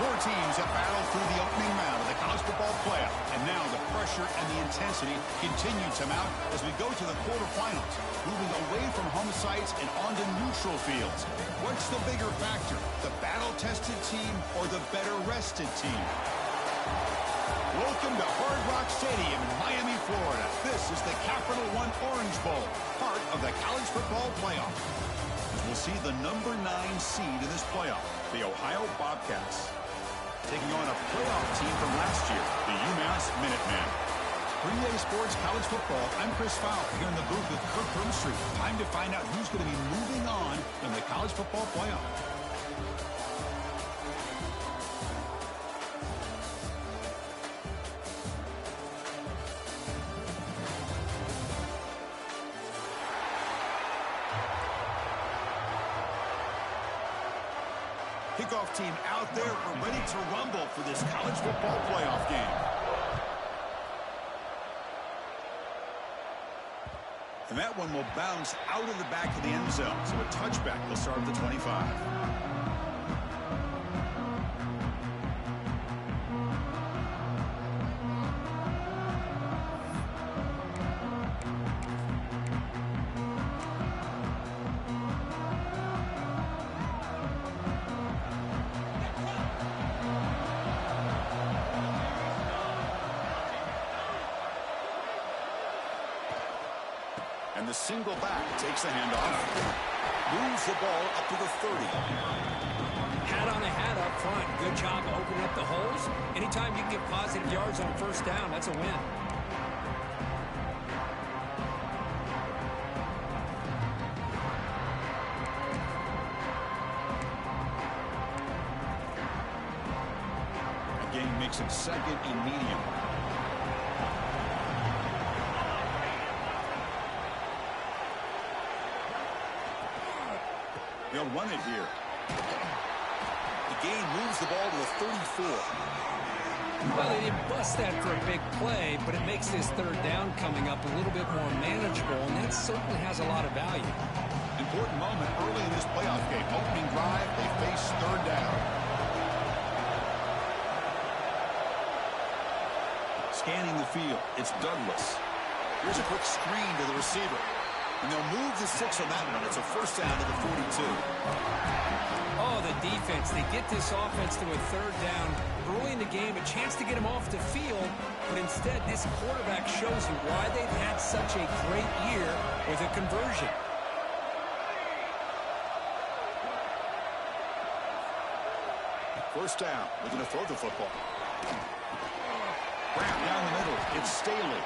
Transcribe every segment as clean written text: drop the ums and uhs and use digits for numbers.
Four teams have battled through the opening round of the college football playoff. And now the pressure and the intensity continue to mount as we go to the quarterfinals, moving away from home sites and onto neutral fields. What's the bigger factor, the battle-tested team or the better-rested team? Welcome to Hard Rock Stadium in Miami, Florida. This is the Capital One Orange Bowl, part of the college football playoff. We'll see the number 9 seed in this playoff, the Ohio Bobcats, taking on a playoff team from last year, the UMass Minutemen. 3A Sports College Football, I'm Chris Fowler here in the booth with Kirk Broomstreet. Time to find out who's going to be moving on in the college football playoff. Kickoff team out there. We're ready to rumble for this college football playoff game. And that one will bounce out of the back of the end zone. So a touchback will start at the 25. And the single back takes the handoff. Moves the ball up to the 30. Hat on a hat up front. Good job opening up the holes. Anytime you can get positive yards on first down, that's a win. Again, makes it second and medium. They'll run it here. The gain moves the ball to the 34. Well, they didn't bust that for a big play, but it makes this third down coming up a little bit more manageable, and that certainly has a lot of value. Important moment early in this playoff game. Opening drive, they face third down. Scanning the field, it's Douglas. Here's a quick screen to the receiver. And they'll move the 6 on that one. It's a first down to the 42. Oh, the defense. They get this offense to a third down early in the game, a chance to get him off the field, but instead this quarterback shows you why they've had such a great year with a conversion. First down. They're going to throw the football. Brown down the middle. It's Staley.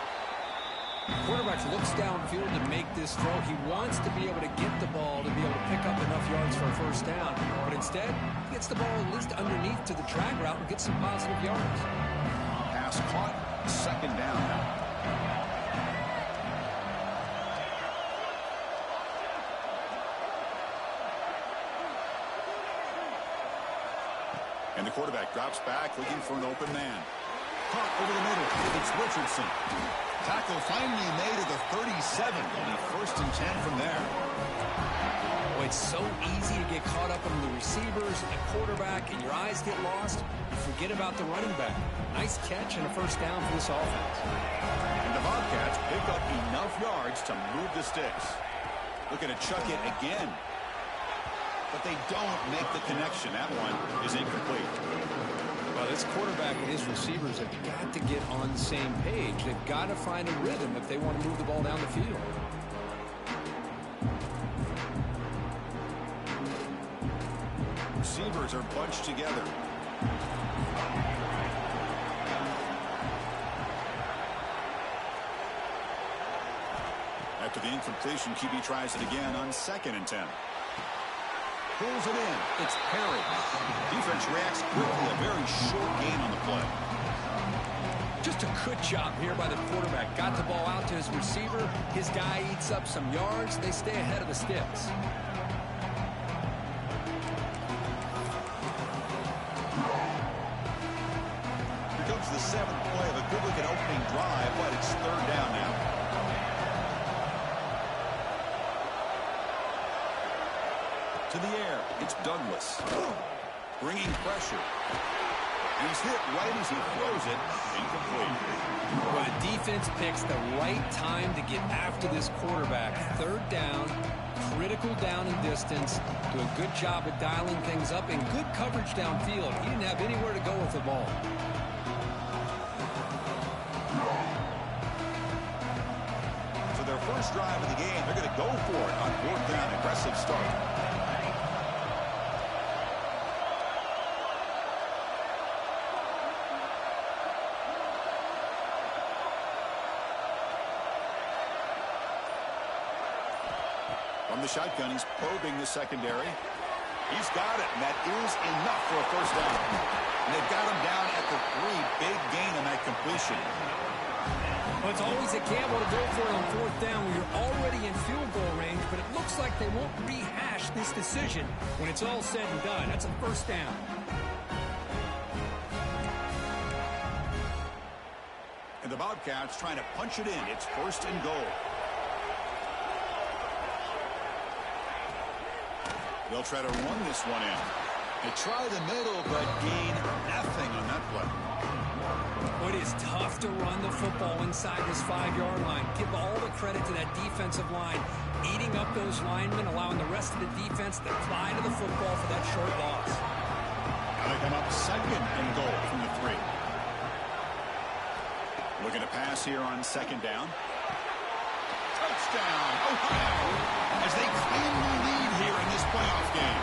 Quarterback looks downfield to make this throw. He wants to be able to get the ball to be able to pick up enough yards for a first down. But instead, he gets the ball at least underneath to the drag route and gets some positive yards. Pass caught. Second down now. And the quarterback drops back looking for an open man. Caught over the middle. It's Richardson. Tackle finally made at the 37. Only first and 10 from there. Oh, it's so easy to get caught up in the receivers and the quarterback, and your eyes get lost. You forget about the running back. Nice catch and a first down for this offense. And the Bobcats pick up enough yards to move the sticks. Looking to chuck it again. But they don't make the connection. That one is incomplete. Well, this quarterback and his receivers have got to get on the same page. They've got to find a rhythm if they want to move the ball down the field. Receivers are bunched together. After the incompletion, QB tries it again on 2nd and 10. Pulls it in. It's Perry. Defense reacts quickly. A very short gain on the play. Just a good job here by the quarterback. Got the ball out to his receiver. His guy eats up some yards. They stay ahead of the sticks. Here comes the 7th play of a good-looking opening drive, but it's third down now. To the air, it's Douglas. Bringing pressure. And he's hit right as he throws it. Incomplete. Well, the defense picks the right time to get after this quarterback. Third down, critical down and distance. Do a good job of dialing things up and good coverage downfield. He didn't have anywhere to go with the ball. So their first drive of the game, they're going to go for it on fourth down. Aggressive start. From the shotgun, he's probing the secondary. He's got it, and that is enough for a first down. And they've got him down at the 3. Big gain on that completion. Well, it's always a gamble to go for it on fourth down when you're already in field goal range, but it looks like they won't rehash this decision when it's all said and done. That's a first down. And the Bobcats trying to punch it in. It's first and goal. They'll try to run this one in. They try the middle, but gain nothing on that play. Well, it is tough to run the football inside this 5-yard line. Give all the credit to that defensive line, eating up those linemen, allowing the rest of the defense to fly to the football for that short loss. Now they come up second and goal from the 3. Looking to pass here on second down. Touchdown, Ohio, as they claim the lead here in this playoff game.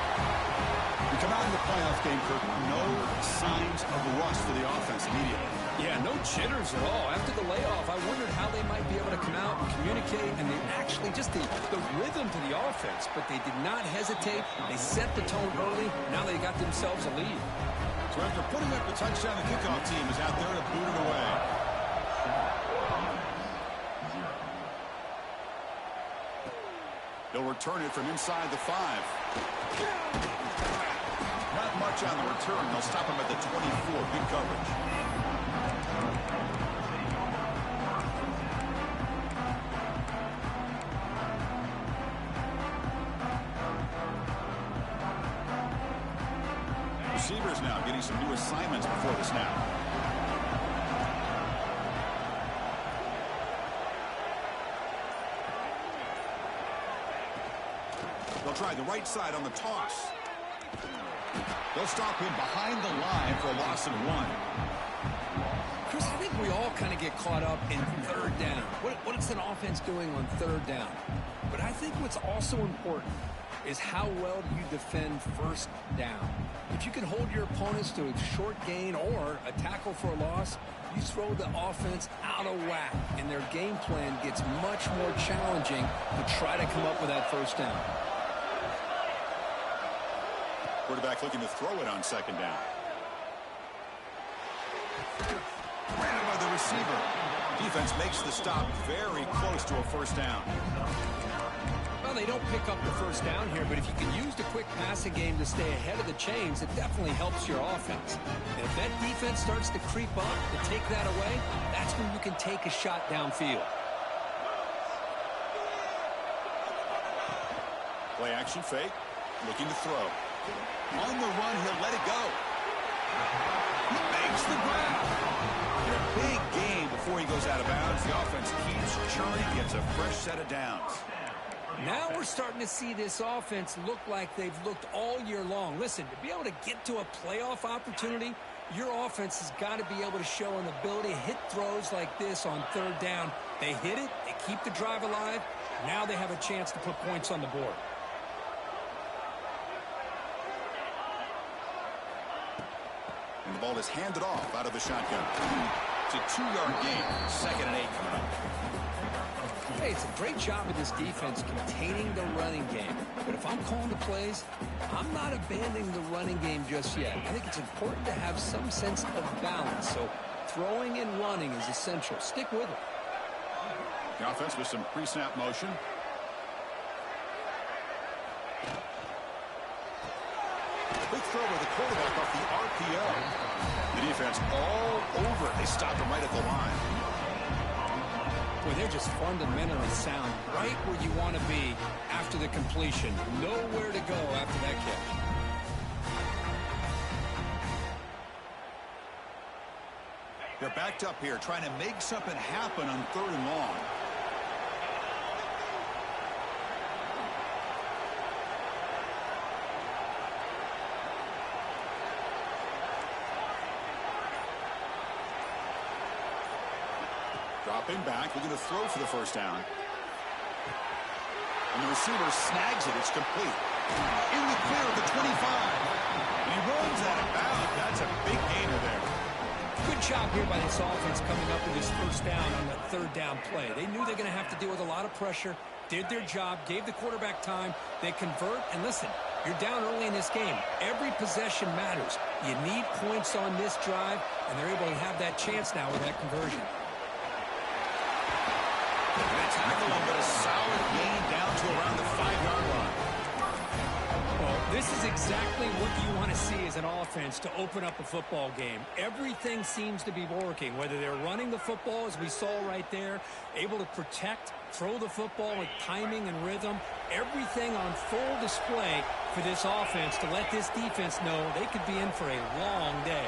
We come out in the playoff game, Kirk, no signs of rust for the offense immediately. Yeah, no jitters at all. After the layoff, I wondered how they might be able to come out and communicate, and they actually just the rhythm to the offense, but they did not hesitate. They set the tone early. Now they got themselves a lead. So after putting up the touchdown, the kickoff team is out there to boot it away. They'll return it from inside the 5. Not much on the return. They'll stop him at the 24. Good coverage. Receivers now getting some new assignments before the snap. They'll try the right side on the toss. They'll stop him behind the line for a loss of 1. Chris, I think we all kind of get caught up in third down. What is an offense doing on third down? But I think what's also important is how well do you defend first down. If you can hold your opponents to a short gain or a tackle for a loss, you throw the offense out of whack, and their game plan gets much more challenging to try to come up with that first down. Quarterback looking to throw it on second down. Ran by the receiver. Defense makes the stop very close to a first down. Well, they don't pick up the first down here, but if you can use the quick passing game to stay ahead of the chains, it definitely helps your offense. And if that defense starts to creep up to take that away, that's when you can take a shot downfield. Play action fake. Looking to throw. On the run, he'll let it go. He makes the grab. In a big game before he goes out of bounds. The offense keeps churning, gets a fresh set of downs. Now we're starting to see this offense look like they've looked all year long. Listen, to be able to get to a playoff opportunity, your offense has got to be able to show an ability to hit throws like this on third down. They hit it, they keep the drive alive. Now they have a chance to put points on the board. And the ball is handed off out of the shotgun. It's a 2-yard gain. 2nd and 8 coming up. Hey, it's a great job of this defense containing the running game. But if I'm calling the plays, I'm not abandoning the running game just yet. I think it's important to have some sense of balance. So throwing and running is essential. Stick with it. The offense with some pre-snap motion. Quick throw with the quarterback off the RPO. The defense all over it. They stop him right at the line. Boy, they're just fundamentally sound right where you want to be after the completion. Nowhere to go after that catch. They're backed up here, trying to make something happen on 3rd and long. Dropping back, looking to throw for the first down. And the receiver snags it. It's complete. In the clear at the 25. And he runs out of bounds. That's a big gainer there. Good job here by this offense coming up with this first down on the 3rd down play. They knew they're going to have to deal with a lot of pressure, did their job, gave the quarterback time. They convert, and listen, you're down early in this game. Every possession matters. You need points on this drive, and they're able to have that chance now with that conversion. They tackle him, but a solid gain down to around the 5-yard line. Well, this is exactly what you want to see as an offense to open up a football game. Everything seems to be working, whether they're running the football, as we saw right there, able to protect, throw the football with timing and rhythm. Everything on full display for this offense to let this defense know they could be in for a long day.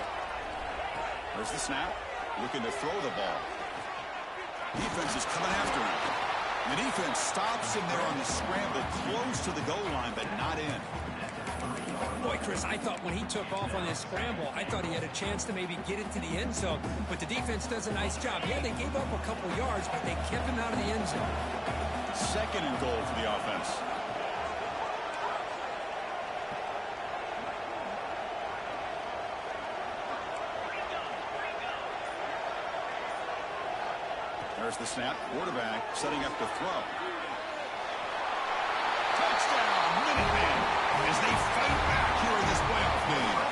There's the snap, looking to throw the ball. Defense is coming after him. The defense stops him there on the scramble, close to the goal line, but not in. Boy, Chris, I thought when he took off on this scramble, I thought he had a chance to maybe get it to the end zone, but the defense does a nice job. Yeah, they gave up a couple yards, but they kept him out of the end zone. 2nd and goal for the offense. There's the snap. Quarterback setting up to throw. Touchdown, Minutemen, as they fight back here in this playoff game.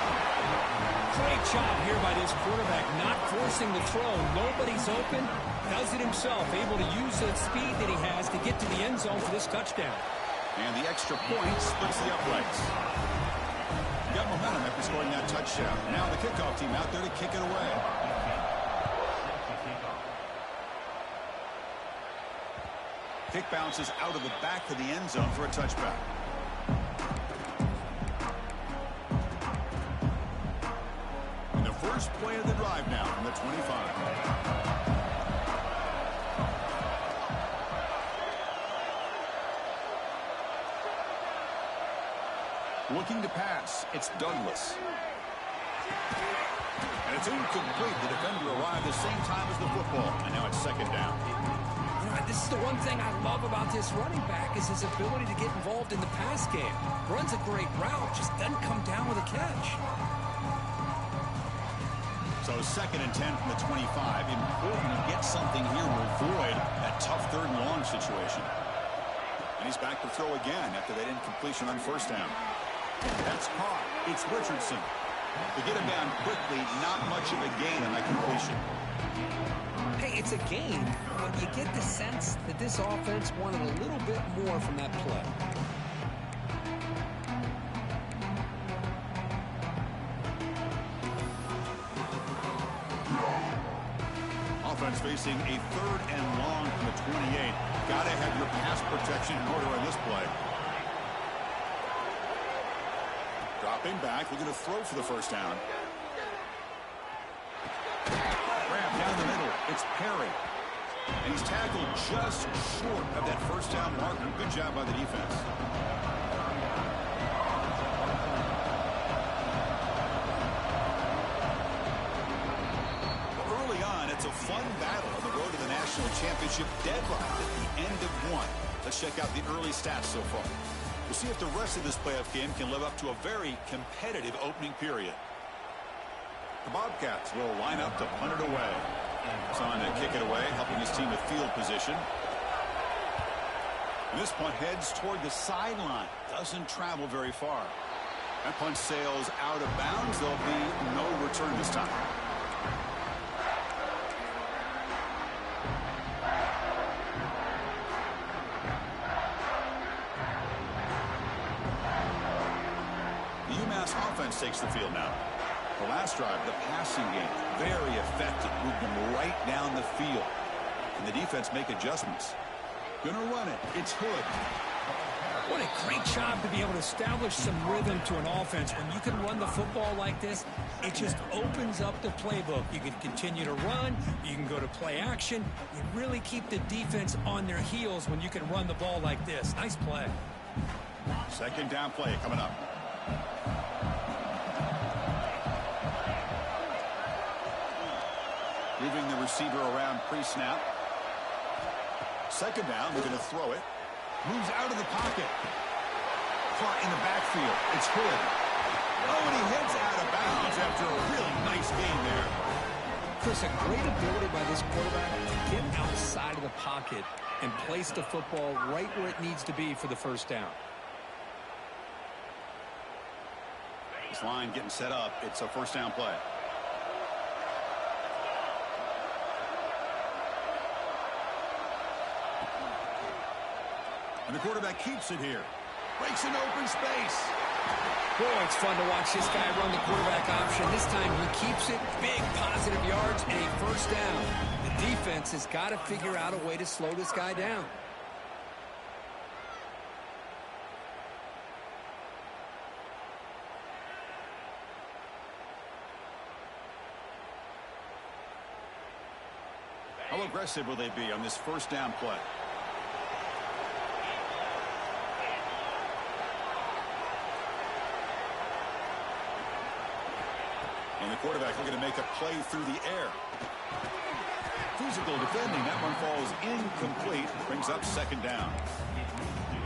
Great job here by this quarterback, not forcing the throw. Nobody's open. Does it himself, able to use the speed that he has to get to the end zone for this touchdown. And the extra point splits the uprights. Got momentum after scoring that touchdown. Now the kickoff team out there to kick it away. Kick bounces out of the back of the end zone for a touchback. And the first play of the drive now from the 25. Looking to pass, it's Douglas. And it's incomplete. The defender arrived the same time as the football, and now it's 2nd down. This is the one thing I love about this running back is his ability to get involved in the pass game. Runs a great route, just doesn't come down with a catch. So 2nd and 10 from the 25. Important to get something here to avoid that tough 3rd and long situation. And he's back to throw again after that incompletion on 1st down. That's caught. It's Richardson. To get him down quickly, not much of a gain on that completion. Hey, it's a gain, but you get the sense that this offense wanted a little bit more from that play. Offense facing a 3rd and long from the 28. Got to have your pass protection in order on this play. Dropping back, looking to throw for the first down. Grab down the middle. It's Perry. And he's tackled just short of that first down marker. Good job by the defense. Well, early on, it's a fun battle on the road to the national championship, deadlocked at the end of one. Let's check out the early stats so far. We'll see if the rest of this playoff game can live up to a very competitive opening period. The Bobcats will line up to punt it away. It's on to kick it away, helping his team with field position. And this punt heads toward the sideline. Doesn't travel very far. That punt sails out of bounds. There'll be no return this time. The UMass offense takes the field now. The last drive, the passing game, very effective. Moved them right down the field. And the defense make adjustments. Gonna run it. It's Hood. What a great job to be able to establish some rhythm to an offense. When you can run the football like this, it just opens up the playbook. You can continue to run. You can go to play action. You really keep the defense on their heels when you can run the ball like this. Nice play. Second down play coming up. Moving the receiver around pre-snap. Second down, they're going to throw it. Moves out of the pocket. Caught in the backfield. It's Hood. Oh, and he heads out of bounds after a really nice game there. Chris, a great ability by this quarterback to get outside of the pocket and place the football right where it needs to be for the first down. This line getting set up. It's a first down play. And the quarterback keeps it here. Breaks an open space. Boy, it's fun to watch this guy run the quarterback option. This time he keeps it. Big positive yards and a first down. The defense has got to figure out a way to slow this guy down. How aggressive will they be on this first down play? And the quarterback looking to make a play through the air. Physical defending. That one falls incomplete. Brings up second down.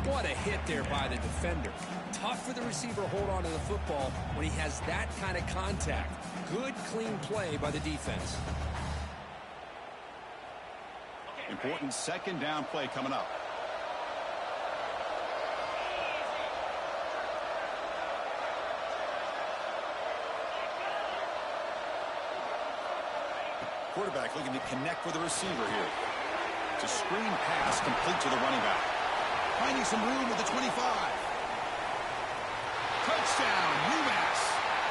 What a hit there by the defender. Tough for the receiver to hold on to the football when he has that kind of contact. Good, clean play by the defense. Important second down play coming up. Quarterback looking to connect with the receiver here. It's a screen pass complete to the running back. Finding some room at the 25. Touchdown, UMass.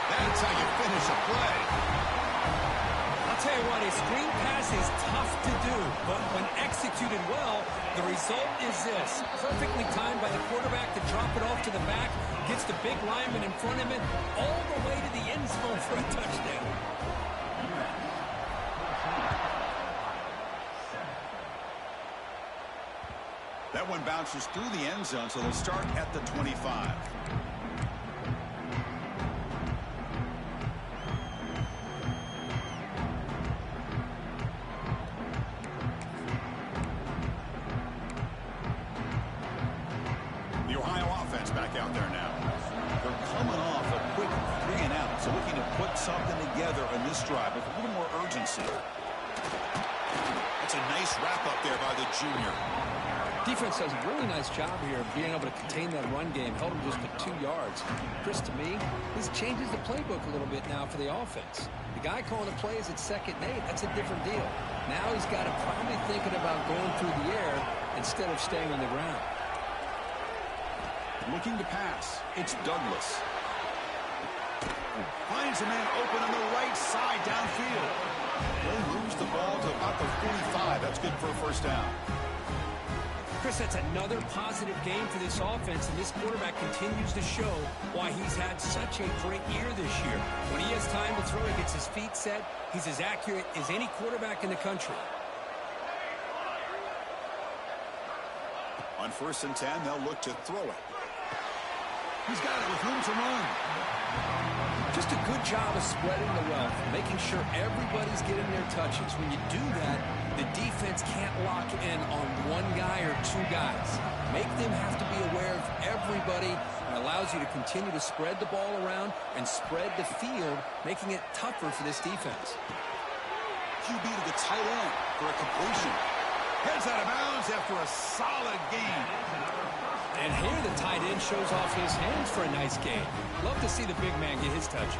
That's how you finish a play. I'll tell you what, a screen pass is tough to do, but when executed well, the result is this. Perfectly timed by the quarterback to drop it off to the back, gets the big lineman in front of him, all the way to the end zone for a touchdown. That one bounces through the end zone, so they'll start at the 25. The Ohio offense back out there now. They're coming off a quick 3 and out, so looking to put something together in this drive with a little more urgency. That's a nice wrap up there by the junior. Defense does a really nice job here of being able to contain that run game. Held him just to 2 yards. Chris, to me, this changes the playbook a little bit now for the offense. The guy calling the plays at 2nd and 8, that's a different deal. Now he's got to probably thinking about going through the air instead of staying on the ground. Looking to pass. It's Douglas. Finds a man open on the right side downfield. They moves the ball to about the 45. That's good for a first down. Chris, that's another positive game for this offense, and this quarterback continues to show why he's had such a great year this year. When he has time to throw, he gets his feet set. He's as accurate as any quarterback in the country. On 1st and 10, they'll look to throw it. He's got it with room to run. Just a good job of spreading the wealth, making sure everybody's getting their touches. When you do that, the defense can't lock in on one guy or 2 guys. Make them have to be aware of everybody, and allows you to continue to spread the ball around and spread the field, making it tougher for this defense. QB to the tight end for a completion. Heads out of bounds after a solid game. And here the tight end shows off his hands for a nice game. Love to see the big man get his touches.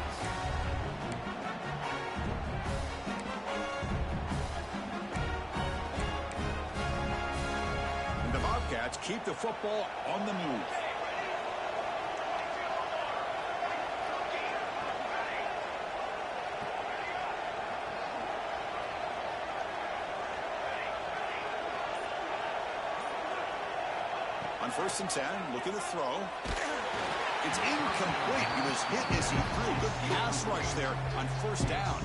And the Bobcats keep the football on the move. On 1st and 10, looking to throw. It's incomplete. He was hit as he threw. Good pass rush there on 1st down.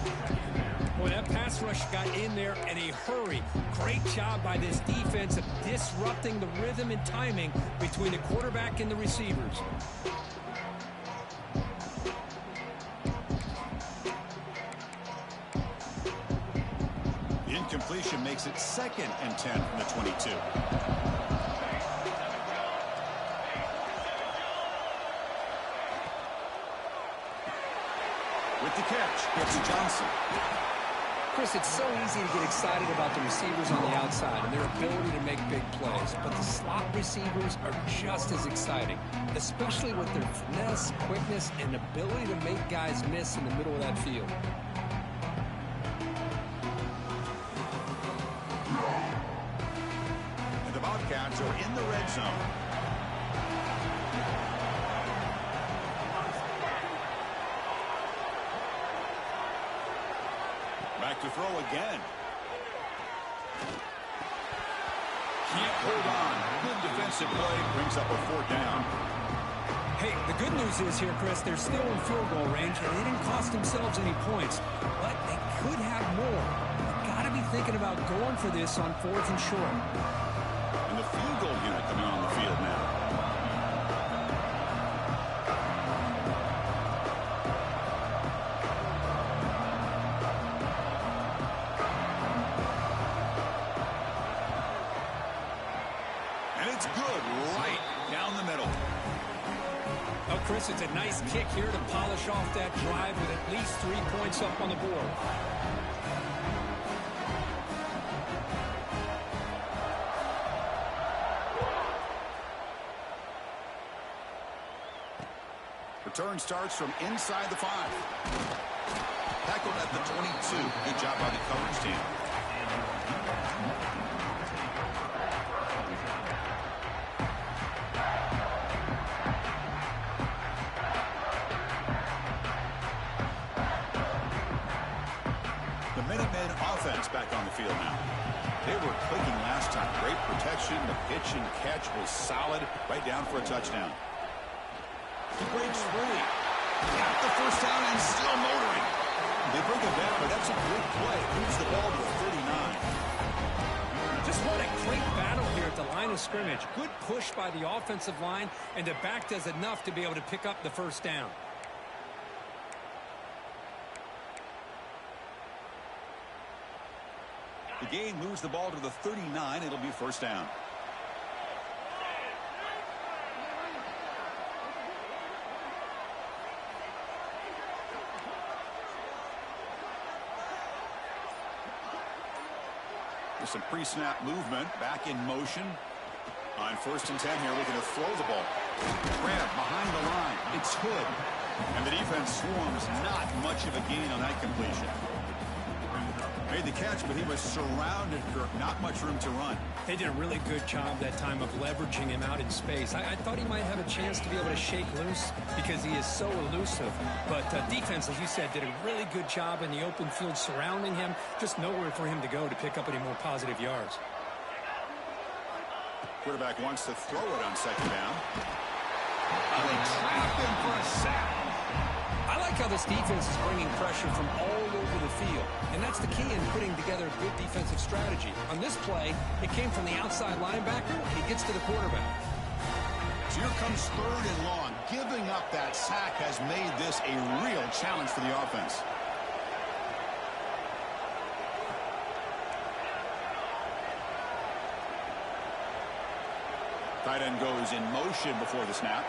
Boy, that pass rush got in there in a hurry. Great job by this defense of disrupting the rhythm and timing between the quarterback and the receivers. The incompletion makes it 2nd and 10 from the 22. With the catch, it's Johnson. Chris, it's so easy to get excited about the receivers on the outside and their ability to make big plays, but the slot receivers are just as exciting, especially with their finesse, quickness, and ability to make guys miss in the middle of that field. And the Bobcats are in the red zone. Back to throw again. Can't hold on. Good defensive play. Brings up a 4th down. Hey, the good news is here, Chris, they're still in field goal range, and they didn't cost themselves any points. But they could have more. You've got to be thinking about going for this on 4th and short. And the field goal unit coming on the field now. Chris, it's a nice kick here to polish off that drive with at least 3 points up on the board. Return starts from inside the 5. Tackled at the 22. Good job by the coverage team. Back on the field now. They were clicking last time. Great protection. The pitch and catch was solid. Right down for a touchdown. He breaks free. Got the 1st down and still motoring. They bring it back, but that's a good play. Moves the ball to 39. Just what a great battle here at the line of scrimmage. Good push by the offensive line, and the back does enough to be able to pick up the 1st down. The gain moves the ball to the 39. It'll be 1st down. There's some pre-snap movement. Back in motion. On 1st and 10 here, looking to throw the ball. Grab behind the line. It's Hood. And the defense swarms. Not much of a gain on that completion. Made the catch, but he was surrounded, Kirk. Not much room to run. They did a really good job that time of leveraging him out in space. I thought he might have a chance to be able to shake loose because he is so elusive. But defense, as you said, did a really good job in the open field surrounding him. Just nowhere for him to go to pick up any more positive yards. Quarterback wants to throw it on 2nd down. And they trap him for a sack. I like how this defense is bringing pressure from all over the field, and that's the key in putting together a good defensive strategy. On this play, it came from the outside linebacker, and he gets to the quarterback. So here comes 3rd and long. Giving up that sack has made this a real challenge for the offense. Tight end goes in motion before the snap.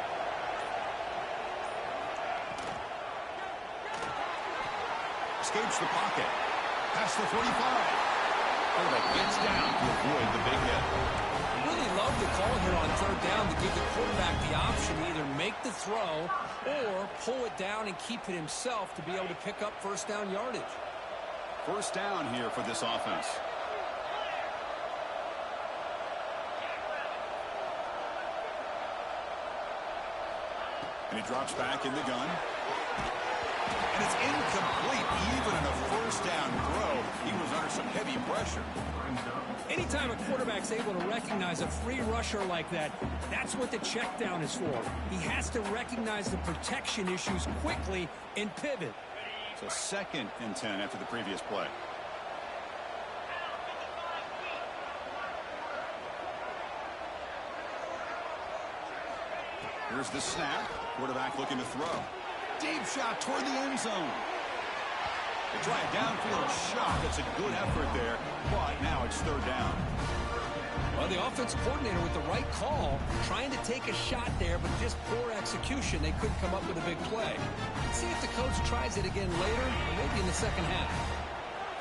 Escapes the pocket. Past the 45. Quarterback gets down to avoid the big hit. Really love the call here on 3rd down to give the quarterback the option to either make the throw or pull it down and keep it himself to be able to pick up 1st down yardage. 1st down here for this offense. And he drops back in the gun. And it's incomplete. Even in a first down throw, he was under some heavy pressure. Anytime a quarterback's able to recognize a free rusher like that, that's what the check down is for. He has to recognize the protection issues quickly and pivot. So 2nd and 10 after the previous play. Here's the snap. Quarterback looking to throw. Deep shot toward the end zone. They try a downfield shot. That's a good effort there, but now it's 3rd down. Well, the offense coordinator with the right call, trying to take a shot there, but just poor execution. They couldn't come up with a big play. Let's see if the coach tries it again later, or maybe in the second half.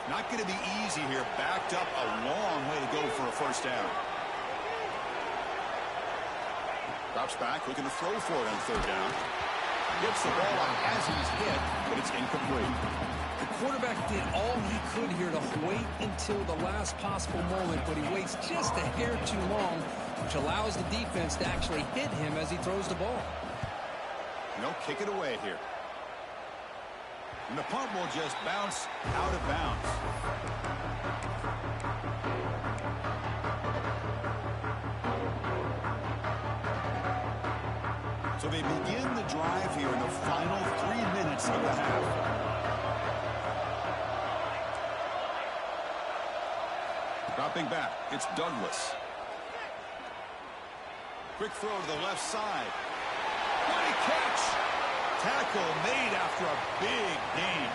Not going to be easy here. Backed up a long way to go for a first down. Drops back, looking to throw for it on 3rd down. Gets the ball out as he's hit, but it's incomplete. The quarterback did all he could here to wait until the last possible moment, but he waits just a hair too long, which allows the defense to actually hit him as he throws the ball. No, kick it away here. And the punt will just bounce out of bounds. So they begin the drive here in the final 3 minutes of the half. Dropping back, it's Douglas. Quick throw to the left side. What a catch! Tackle made after a big gain.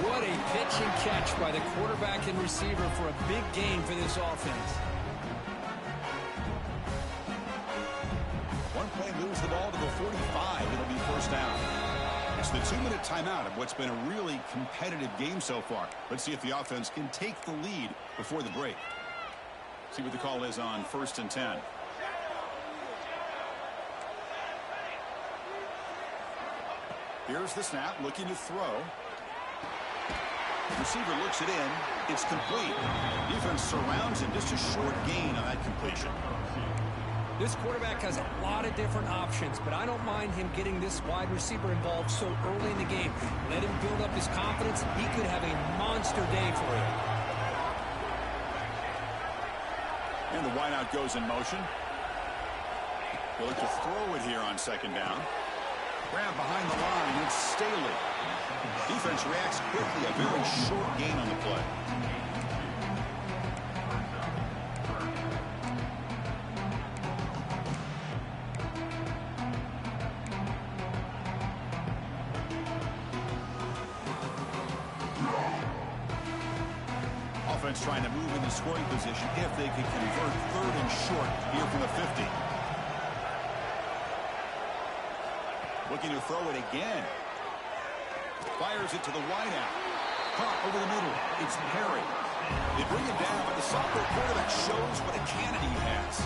What a pitch and catch by the quarterback and receiver for a big gain for this offense. One play moves the ball to the 45. It'll be first down. It's the 2-minute timeout of what's been a really competitive game so far. Let's see if the offense can take the lead before the break. See what the call is on 1st and 10. Here's the snap, looking to throw. Receiver looks it in. It's complete. Defense surrounds him. Just a short gain on that completion. This quarterback has a lot of different options, but I don't mind him getting this wide receiver involved so early in the game. Let him build up his confidence. He could have a monster day for him. And the wideout goes in motion. He'll look to throw it here on 2nd down. Grab behind the line. It's Staley. Defense reacts quickly. A very short gain on the play. Offense trying to move into scoring position if they can convert 3rd and short here from the 50. Looking to throw it again. Fires it to the wideout. Caught over the middle. It's Perry. They bring it down, but the sophomore quarterback shows what a cannon he has.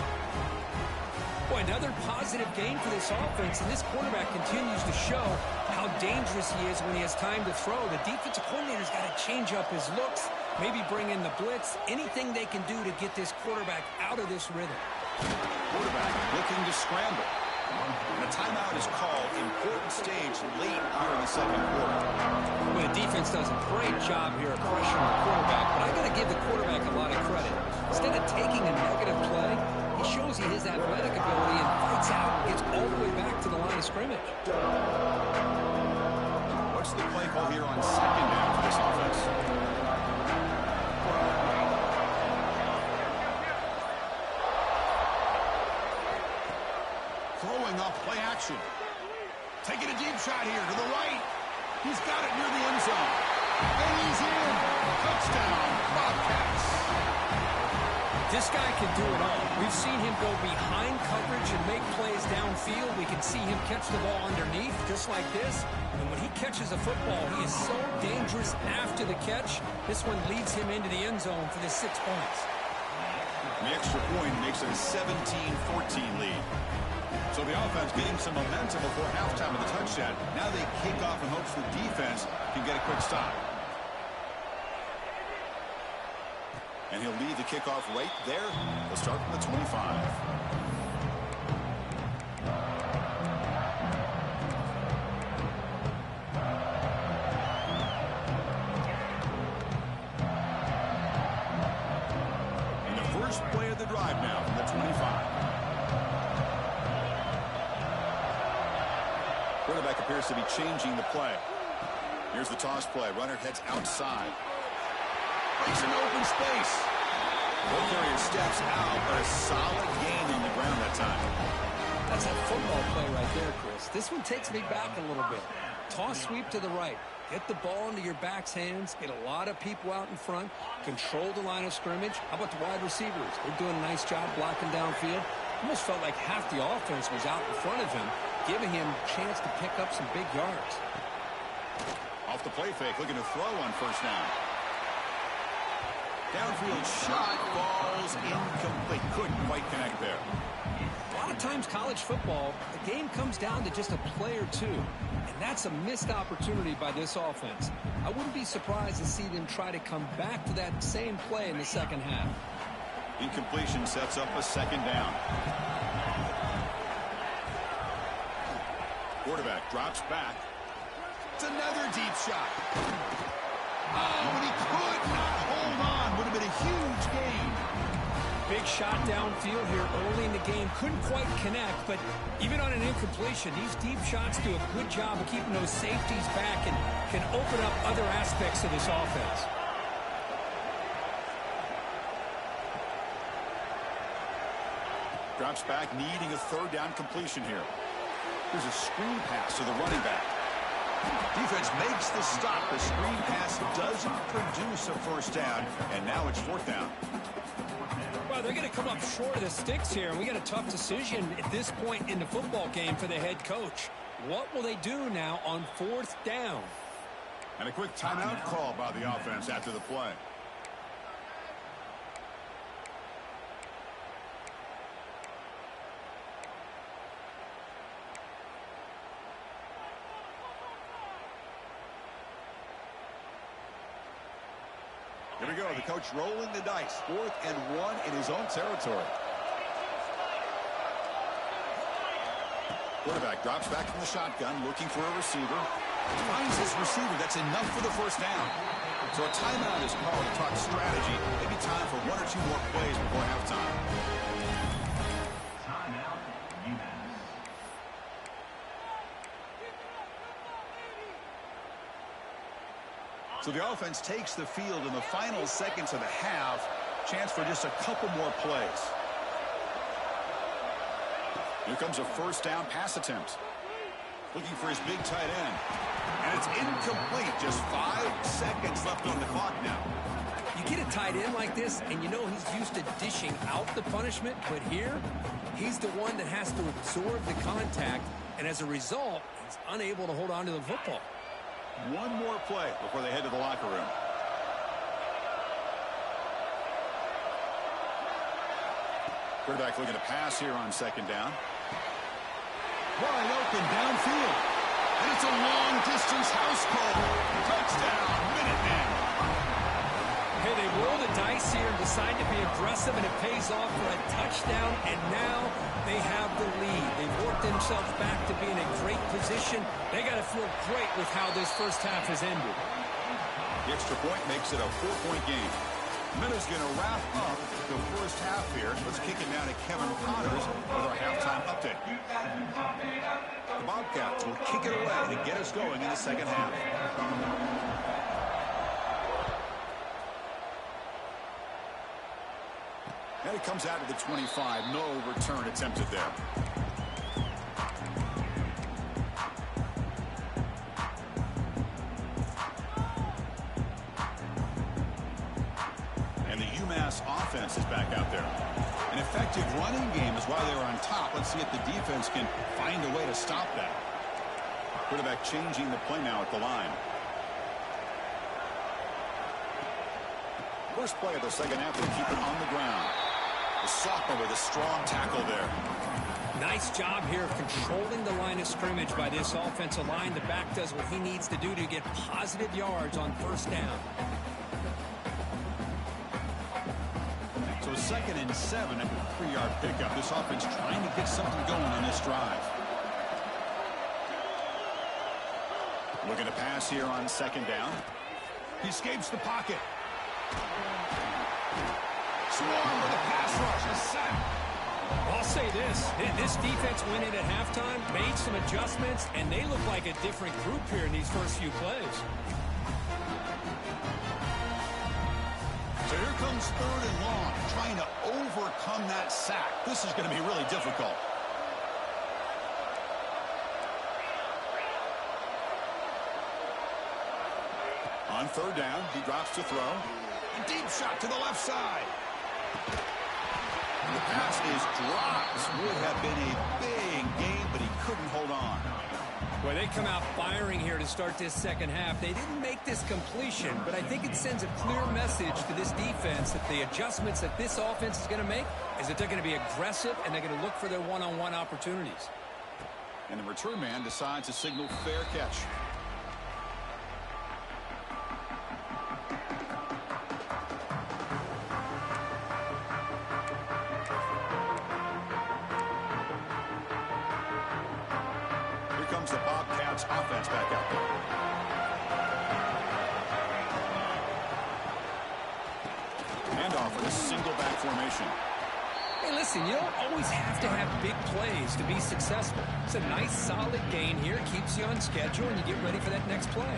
Boy, another positive game for this offense, and this quarterback continues to show how dangerous he is when he has time to throw. The defensive coordinator's got to change up his looks, maybe bring in the blitz, anything they can do to get this quarterback out of this rhythm. Quarterback looking to scramble. And a timeout is called. Important stage late here in the 2nd quarter. Well, the defense does a great job here of pressuring the quarterback, but I got to give the quarterback a lot of credit. Instead of taking a negative play, he shows he his athletic ability and fights out and gets all the way back to the line of scrimmage. What's the play call here on 2nd down for this offense? Throwing off play action. Taking a deep shot here to the right. He's got it near the end zone. And he's in. Touchdown, Bobcats. This guy can do it all. We've seen him go behind coverage and make plays downfield. We can see him catch the ball underneath just like this. And when he catches a football, he is so dangerous after the catch. This one leads him into the end zone for the 6 points. And the extra point makes it a 17-14 lead. So the offense getting some momentum before halftime of the touchdown. Now they kick off in hopes the defense can get a quick stop. And he'll lead the kickoff right there. They'll start from the 25. drive now from the 25. Quarterback appears to be changing the play. Here's the toss play. Runner heads outside. Breaks an open space. Ball carrier steps out, but a solid gain on the ground that time. That's a football play right there, Chris. This one takes me back a little bit. Toss sweep to the right. Get the ball into your back's hands. Get a lot of people out in front. Control the line of scrimmage. How about the wide receivers? They're doing a nice job blocking downfield. Almost felt like half the offense was out in front of him, giving him a chance to pick up some big yards. Off the play fake, looking to throw on first down. Downfield shot falls incomplete. Couldn't quite connect there. A lot of times college football, the game comes down to just a play or two. And that's a missed opportunity by this offense. I wouldn't be surprised to see them try to come back to that same play in the second half. Incompletion sets up a second down. Quarterback drops back. It's another deep shot. Oh, and he could not hold on. Would have been a huge gain. Big shot downfield here early in the game. Couldn't quite connect, but even on an incompletion, these deep shots do a good job of keeping those safeties back and can open up other aspects of this offense. Drops back, needing a third down completion here. Here's a screen pass to the running back. Defense makes the stop. The screen pass doesn't produce a first down, and now it's fourth down. Well, they're going to come up short of the sticks here, and we got a tough decision at this point in the football game for the head coach. What will they do now on fourth down? And a quick timeout call by the offense after the play. Here we go. The coach rolling the dice. 4th and 1 in his own territory. Quarterback drops back from the shotgun, looking for a receiver. Finds his receiver. That's enough for the first down. So a timeout is called to talk strategy. Maybe time for 1 or 2 more plays before halftime. So the offense takes the field in the final seconds of the half. Chance for just a couple more plays. Here comes a first down pass attempt. Looking for his big tight end. And it's incomplete. Just 5 seconds left on the clock now. You get a tight end like this, and you know he's used to dishing out the punishment. But here, he's the one that has to absorb the contact. And as a result, he's unable to hold on to the football. 1 more play before they head to the locker room. Quarterback looking to pass here on second down. Wide open downfield. And it's a long-distance house call. Touchdown, Minutemen. Hey, they roll the dice here and decide to be aggressive, and it pays off for a touchdown, and now they have the lead. They've worked themselves back to be in a great position. They got to feel great with how this first half has ended. The extra point makes it a 4-point game. Minute's going to wrap up the first half here. Let's kick it now to Kevin Connors with our halftime update. The Bobcats will kick it away to get us going in the second half. And it comes out to the 25. No return attempted there. And the UMass offense is back out there. An effective running game is why they were on top. Let's see if the defense can find a way to stop that. Quarterback changing the play now at the line. First play of the second half, they keep it on the ground. The sophomore with a strong tackle there. Nice job here of controlling the line of scrimmage by this offensive line. The back does what he needs to do to get positive yards on first down. So 2nd and 7 after a 3-yard pickup. This offense trying to get something going on this drive. Looking to pass here on second down. He escapes the pocket. Swarm with a pass rush, a sack. I'll say this defense went in at halftime, made some adjustments, and they look like a different group here in these first few plays. So here comes 3rd and long, trying to overcome that sack. This is going to be really difficult. On 3rd down, he drops to throw. A deep shot to the left side. The pass is dropped. Would have been a big gain, but he couldn't hold on. Well, they come out firing here to start this second half. They didn't make this completion, but I think it sends a clear message to this defense that the adjustments that this offense is going to make is that they're going to be aggressive and they're going to look for their one-on-one opportunities. And the return man decides to signal fair catch. The Bobcats offense back out there. Handoff with a single back formation. Hey, listen, you don't always have to have big plays to be successful. It's a nice, solid gain here. Keeps you on schedule, and you get ready for that next play.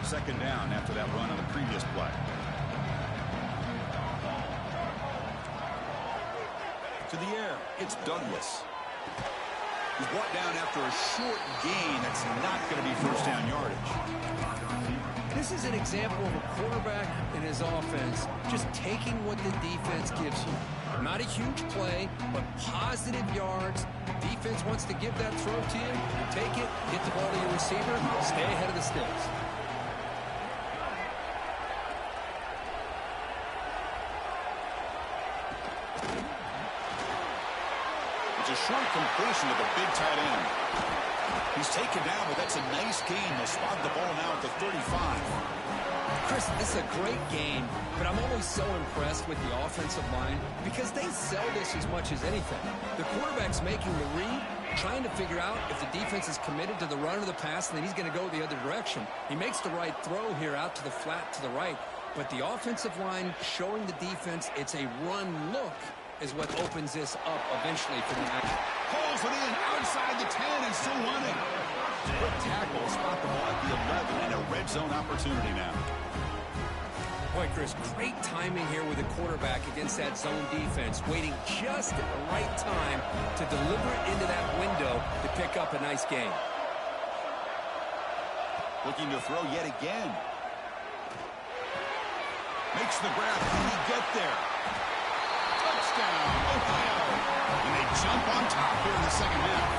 Second down after that run on the previous play. To the air, it's Douglas. He's brought down after a short gain. That's not going to be first down yardage. This is an example of a quarterback in his offense just taking what the defense gives you. Not a huge play, but positive yards. Defense wants to give that throw to you. You take it, get the ball to your receiver, stay ahead of the sticks. It's a short completion to the big tight end. He's taken down, but that's a nice gain. They'll spot the ball now at the 35. Chris, this is a great game, but I'm always so impressed with the offensive line because they sell this as much as anything. The quarterback's making the read, trying to figure out if the defense is committed to the run or the pass, and then he's going to go the other direction. He makes the right throw here out to the flat to the right, but the offensive line showing the defense it's a run look is what opens this up eventually for the action. Pulls it in outside the 10 and still running. Quick tackle, spot the ball at the 11 and a red zone opportunity now. Boy, Chris, great timing here with the quarterback against that zone defense, waiting just at the right time to deliver it into that window to pick up a nice gain. Looking to throw yet again. Makes the grab. Can he get there? Touchdown, Ohio. And they jump on top here in the second half.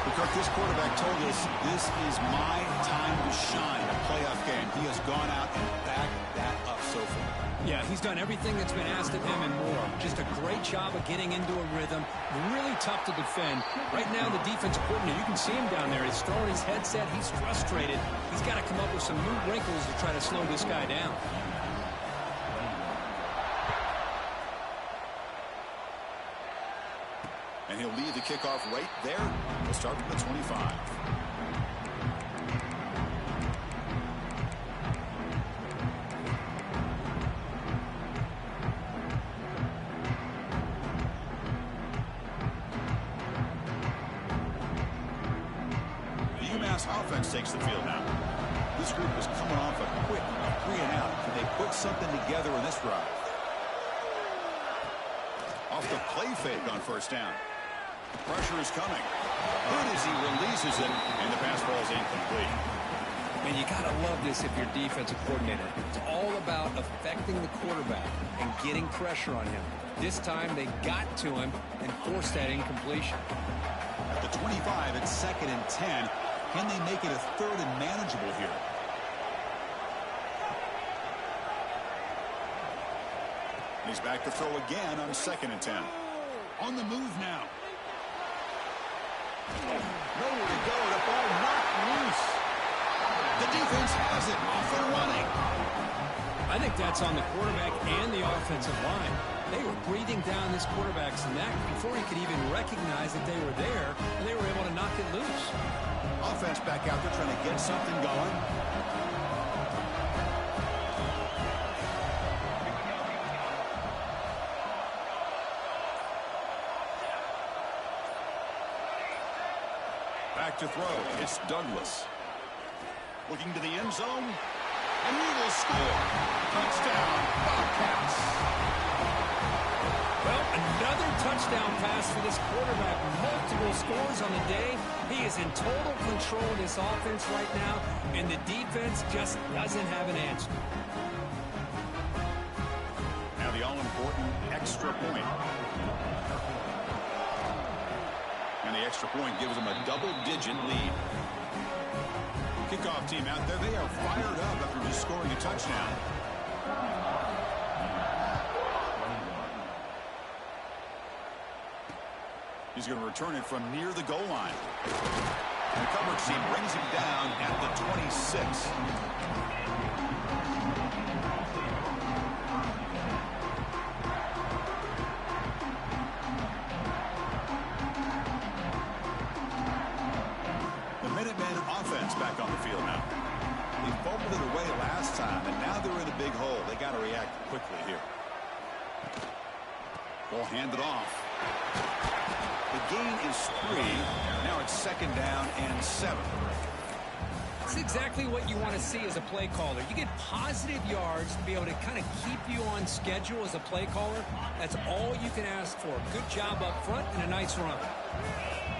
Because this quarterback told us this is my time to shine, a playoff game. He has gone out and backed that up so far. Yeah, he's done everything that's been asked of him and more. Just a great job of getting into a rhythm. Really tough to defend. Right now, the defensive coordinator, you can see him down there. He's throwing his headset. He's frustrated. He's got to come up with some new wrinkles to try to slow this guy down. And he'll lead the kickoff right there. We'll start from the 25. The UMass offense takes the field now. This group is coming off a quick 3 and out. Can they put something together in this drive? Off the play fake on first down. Pressure is coming. Good as he releases it, and the pass ball is incomplete. Man, you got to love this if you're defensive coordinator. It's all about affecting the quarterback and getting pressure on him. This time, they got to him and forced that incompletion. At the 25, it's 2nd and 10. Can they make it a 3rd and manageable here? He's back to throw again on 2nd and 10. On the move now. Nowhere to go. The ball knocked loose. The defense has it off and running. I think that's on the quarterback and the offensive line. They were breathing down this quarterback's neck before he could even recognize that they were there, and they were able to knock it loose. Offense back out there trying to get something going. Back to throw. It's Douglas. Looking to the end zone. And he will score. Touchdown, Bobcats. Well, another touchdown pass for this quarterback. Multiple scores on the day. He is in total control of this offense right now, and the defense just doesn't have an answer. Now the all-important extra point. And the extra point gives them a double-digit lead. Kickoff team out there, they are fired up after just scoring a touchdown. He's going to return it from near the goal line. And the coverage team brings him down at the 26. The Minutemen offense back on the field now. They fumbled it away last time, and now they're in a big hole. They got to react quickly here. Ball handed off. The gain is 3. Now it's 2nd down and 7. That's exactly what you want to see as a play caller. You get positive yards to be able to kind of keep you on schedule as a play caller. That's all you can ask for. Good job up front and a nice run.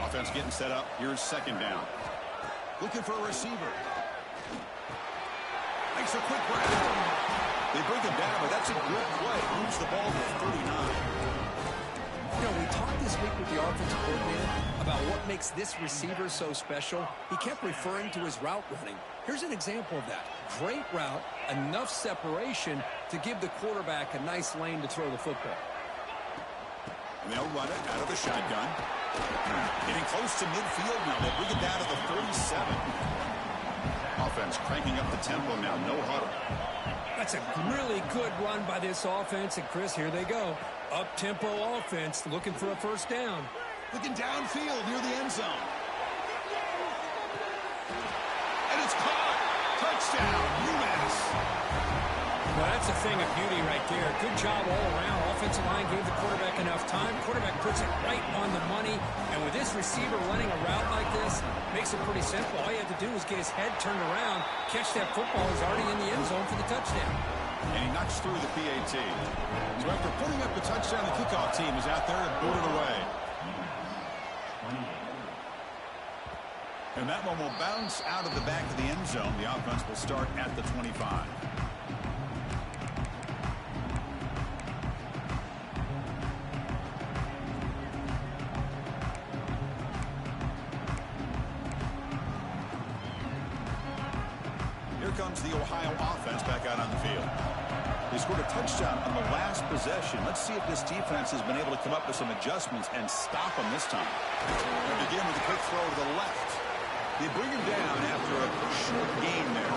Offense getting set up. Here's 2nd down. Looking for a receiver. Makes a quick grab. They bring him down, but that's a good play. Moves the ball to 39. You know, we talked this week with the offensive coordinator about what makes this receiver so special. He kept referring to his route running. Here's an example of that. Great route, enough separation to give the quarterback a nice lane to throw the football. And they'll run it out of the shotgun. Getting close to midfield now. They bring it down to the 37. Offense cranking up the tempo now. No huddle. That's a really good run by this offense. And, Chris, here they go. Up-tempo offense looking for a 1st down. Looking downfield near the end zone. And it's caught. Touchdown, UMass. Well, that's a thing of beauty right there. Good job all around. Offensive line gave the quarterback enough time. Quarterback puts it right on the money. And with this receiver running a route like this, makes it pretty simple. All you have to do is get his head turned around, catch that football. He's already in the end zone for the touchdown. And he knocks through the PAT. So after putting up the touchdown, the kickoff team is out there to boot it away. And that one will bounce out of the back of the end zone. The offense will start at the 25. Here comes the Ohio offense back out on the field. They scored a touchdown on the last possession. Let's see if this defense has been able to come up with some adjustments and stop them this time. They begin with a quick throw to the left. They bring him down after a short gain there.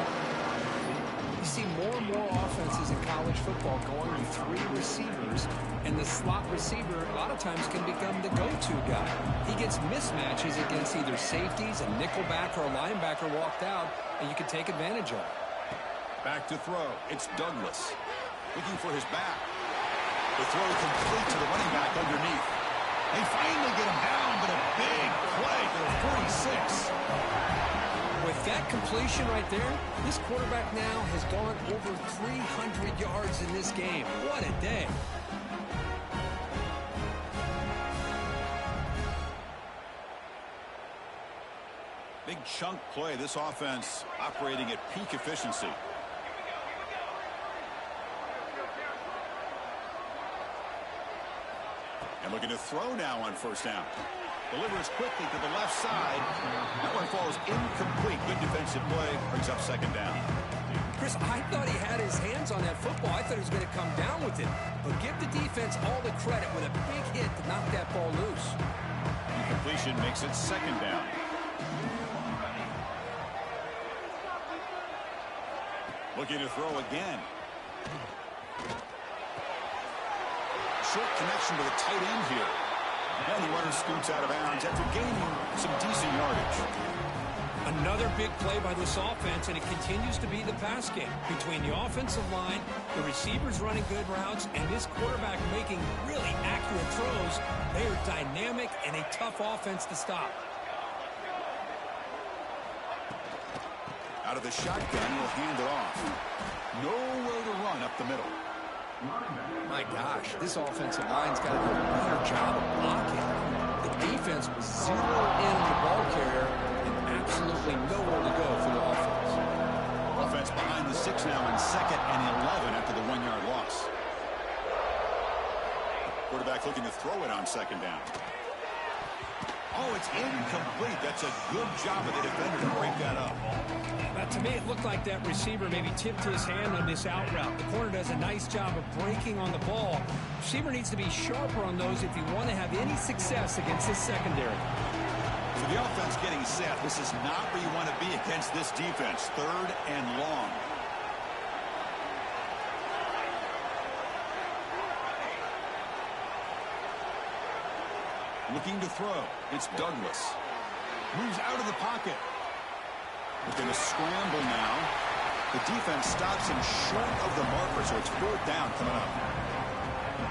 You see more and more offenses in college football going with 3 receivers, and the slot receiver a lot of times can become the go-to guy. He gets mismatches against either safeties, a nickelback, or a linebacker walked out, and you can take advantage of it. Back to throw. It's Douglas. Looking for his back. The throw complete to the running back underneath. They finally get him down, but a big play to the 46. With that completion right there, this quarterback now has gone over 300 yards in this game. What a day. Big chunk play. This offense operating at peak efficiency. And looking to throw now on 1st down. Delivers quickly to the left side. That one falls incomplete. Good defensive play. Brings up 2nd down. Chris, I thought he had his hands on that football. I thought he was going to come down with it. But give the defense all the credit with a big hit to knock that ball loose. Incompletion makes it 2nd down. Looking to throw again. Short connection to the tight end here. And the runner scoots out of bounds after gaining some decent yardage. Another big play by this offense, and it continues to be the pass game. Between the offensive line, the receivers running good routes, and this quarterback making really accurate throws, they are dynamic and a tough offense to stop. Out of the shotgun, he'll hand it off. Nowhere to run up the middle. My gosh, this offensive line's got to do a better job of blocking. The defense was zeroed in on the ball carrier and absolutely nowhere to go for the offense. Offense behind the 6 now in 2nd and 11 after the 1-yard loss. Quarterback looking to throw it on 2nd down. Oh, it's incomplete. That's a good job of the defender to break that up. But to me, it looked like that receiver maybe tipped his hand on this out route. The corner does a nice job of breaking on the ball. Receiver needs to be sharper on those if you want to have any success against this secondary. So the offense getting set. This is not where you want to be against this defense. 3rd and long. Looking to throw. It's Douglas. Moves out of the pocket. Looking to scramble now. The defense stops him short of the marker, so it's 4th down coming up.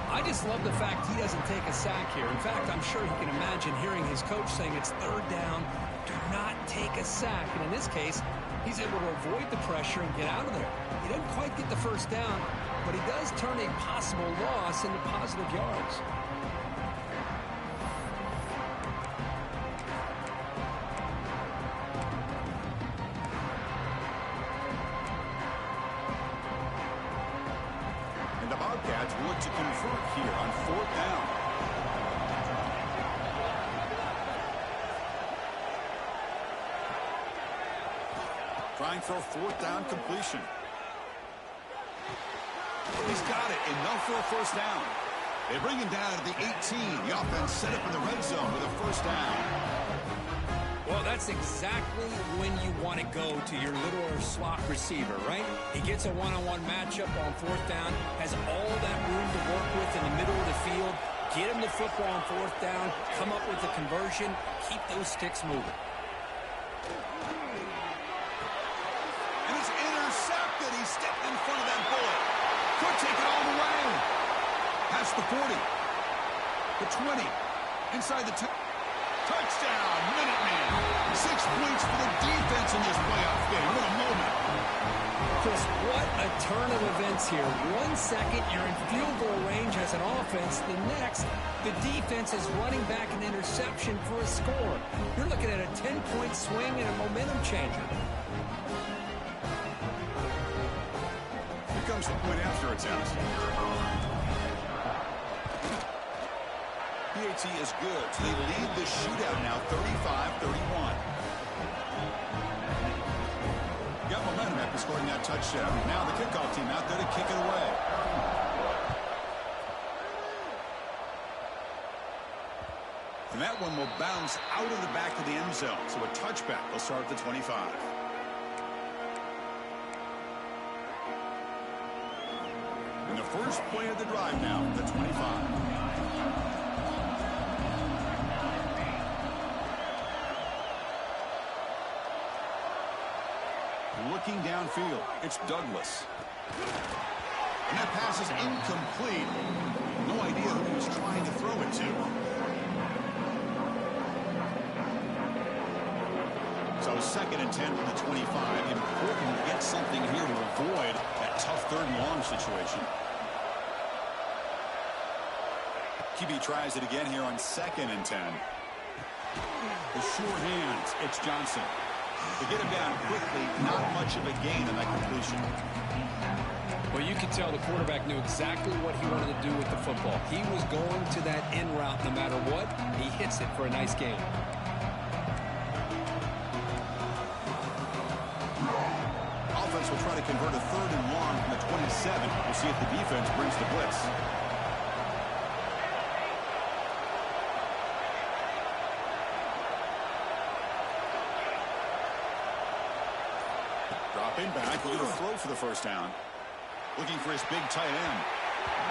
I just love the fact he doesn't take a sack here. In fact, I'm sure he can imagine hearing his coach saying it's 3rd down. Do not take a sack. And in this case, he's able to avoid the pressure and get out of there. He doesn't quite get the 1st down, but he does turn a possible loss into positive yards. Look to convert here on 4th down. Trying for a 4th down completion. He's got it. Enough for a 1st down. They bring him down to the 18. The offense set up in the red zone with a 1st down. Well, that's exactly when you want to go to your little slot receiver, right? He gets a one-on-one matchup on 4th down, has all that room to work with in the middle of the field, get him the football on 4th down, come up with the conversion, keep those sticks moving. And it's intercepted. He stepped in front of that bullet. Could take it all the way. Past the 40. The 20. Inside the 10. Touchdown, Minutemen. 6 points for the defense in this playoff game. What a moment. Chris, what a turn of events here. 1 second, you're in field goal range as an offense. The next, the defense is running back an interception for a score. You're looking at a 10-point swing and a momentum changer. Here comes the point after attempt. PAT is good. So they lead the shootout now 35-31. Got momentum after scoring that touchdown. Now the kickoff team out there to kick it away. And that one will bounce out of the back of the end zone. So a touchback will start at the 25. And the first play of the drive now, the 25. Looking downfield, it's Douglas. And that pass is incomplete. No idea who he was trying to throw it to. So 2nd and 10 from the 25. Important to get something here to avoid that tough 3rd and long situation. QB tries it again here on 2nd and 10. The short hands, it's Johnson. To get him down quickly, not much of a gain in that completion. Well, you could tell the quarterback knew exactly what he wanted to do with the football. He was going to that in route no matter what. He hits it for a nice gain. Offense will try to convert a 3rd and long from the 27. We'll see if the defense brings the blitz. Dropping back, looking to throw for the 1st down. Looking for his big tight end.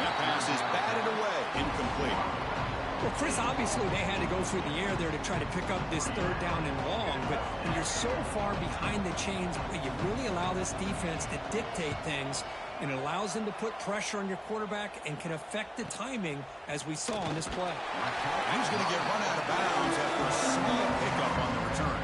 That pass is batted away, incomplete. Well, Chris, obviously they had to go through the air there to try to pick up this 3rd down and long, but when you're so far behind the chains, you really allow this defense to dictate things, and it allows them to put pressure on your quarterback and can affect the timing, as we saw on this play. And he's going to get run out of bounds after a small pickup on the return.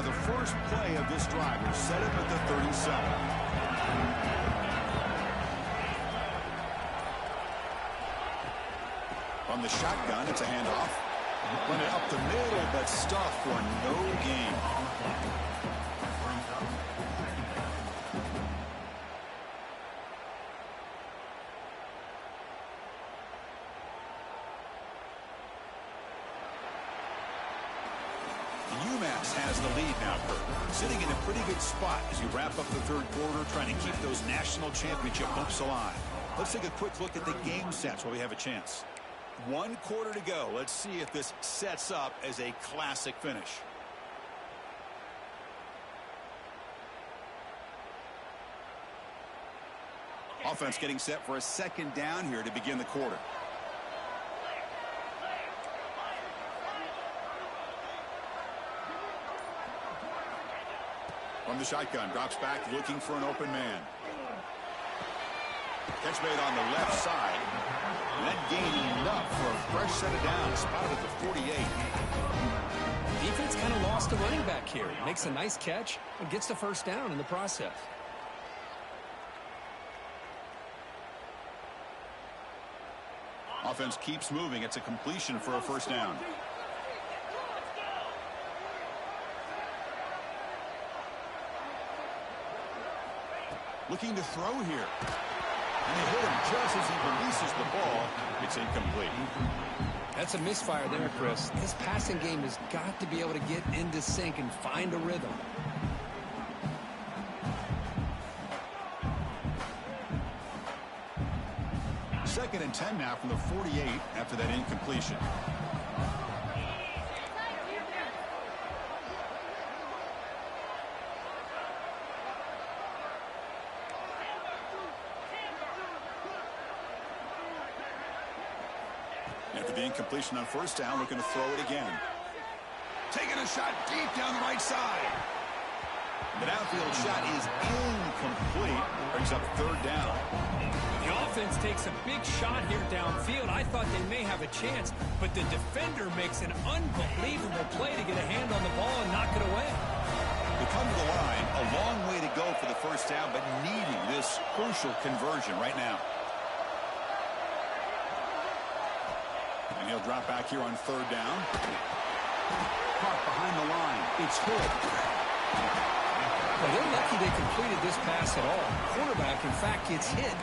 Now the first play of this drive will set up at the 37. From the shotgun, it's a handoff. Run it up the middle, but stuffed for no gain. UMass has the lead now, Kurt. Sitting in a pretty good spot as you wrap up the third quarter, trying to keep those national championship hopes alive. Let's take a quick look at the game sets while we have a chance. 1 quarter to go. Let's see if this sets up as a classic finish. Offense getting set for a second down here to begin the quarter. From the shotgun, drops back looking for an open man. Catch made on the left side. And that gained enough for a fresh set of downs, spotted at the 48. Defense kind of lost the running back here. Makes a nice catch and gets the first down in the process. Offense keeps moving. It's a completion for a first down. Looking to throw here. And they hit him just as he releases the ball. It's incomplete. That's a misfire there, Chris. This passing game has got to be able to get into sync and find a rhythm. Second and 10 now from the 48 after that incompletion. After the incompletion on first down, looking to throw it again. Taking a shot deep down the right side. The downfield shot is incomplete. Brings up third down. The offense takes a big shot here downfield. I thought they may have a chance, but the defender makes an unbelievable play to get a hand on the ball and knock it away. They come to the line, a long way to go for the first down, but needing this crucial conversion right now. And he'll drop back here on third down. Caught behind the line. It's Hood. Well, they're lucky they completed this pass at all. Quarterback, in fact, gets hit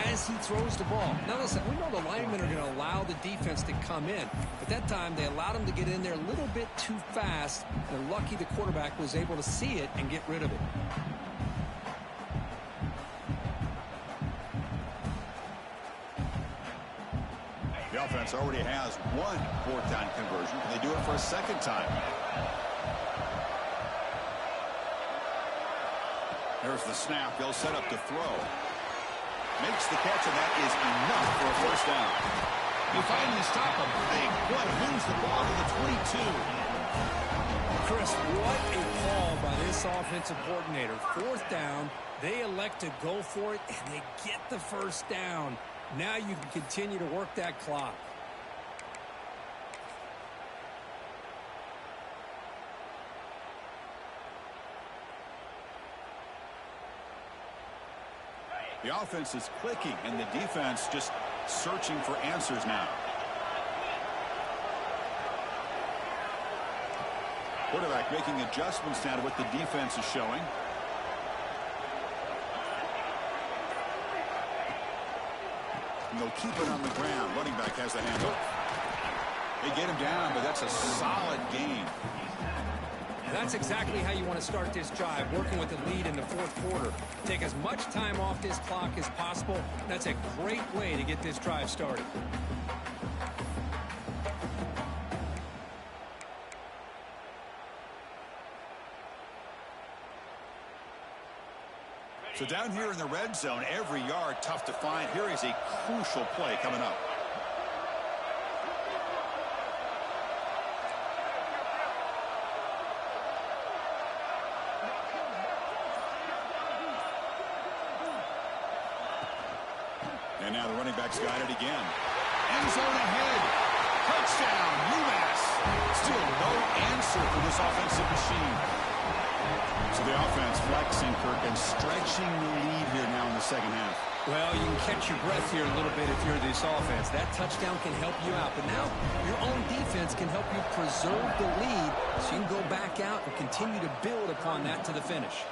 as he throws the ball. Now, listen, we know the linemen are going to allow the defense to come in. But that time, they allowed him to get in there a little bit too fast. They're lucky the quarterback was able to see it and get rid of it. The offense already has one fourth down conversion. Can they do it for a second time? There's the snap. They'll set up to throw. Makes the catch, and that is enough for a first down. They finally stop him. Big play. Moves the ball to the 22. Chris, what a call by this offensive coordinator. Fourth down. They elect to go for it, and they get the first down. Now you can continue to work that clock. The offense is clicking, and the defense just searching for answers now. Quarterback making adjustments now to what the defense is showing. And they'll keep it on the ground. Running back has the handoff. They get him down, but that's a solid gain. That's exactly how you want to start this drive, working with the lead in the fourth quarter. Take as much time off this clock as possible. That's a great way to get this drive started. So down here in the red zone, every yard tough to find. Here is a crucial play coming up. And now the running back's got it again. End zone ahead. Touchdown, UMass. Still no answer for this offensive machine. So the offense flexing, Kirk, and stretching the lead here now in the second half. Well, you can catch your breath here a little bit if you're this offense. That touchdown can help you out. But now your own defense can help you preserve the lead so you can go back out and continue to build upon that to the finish.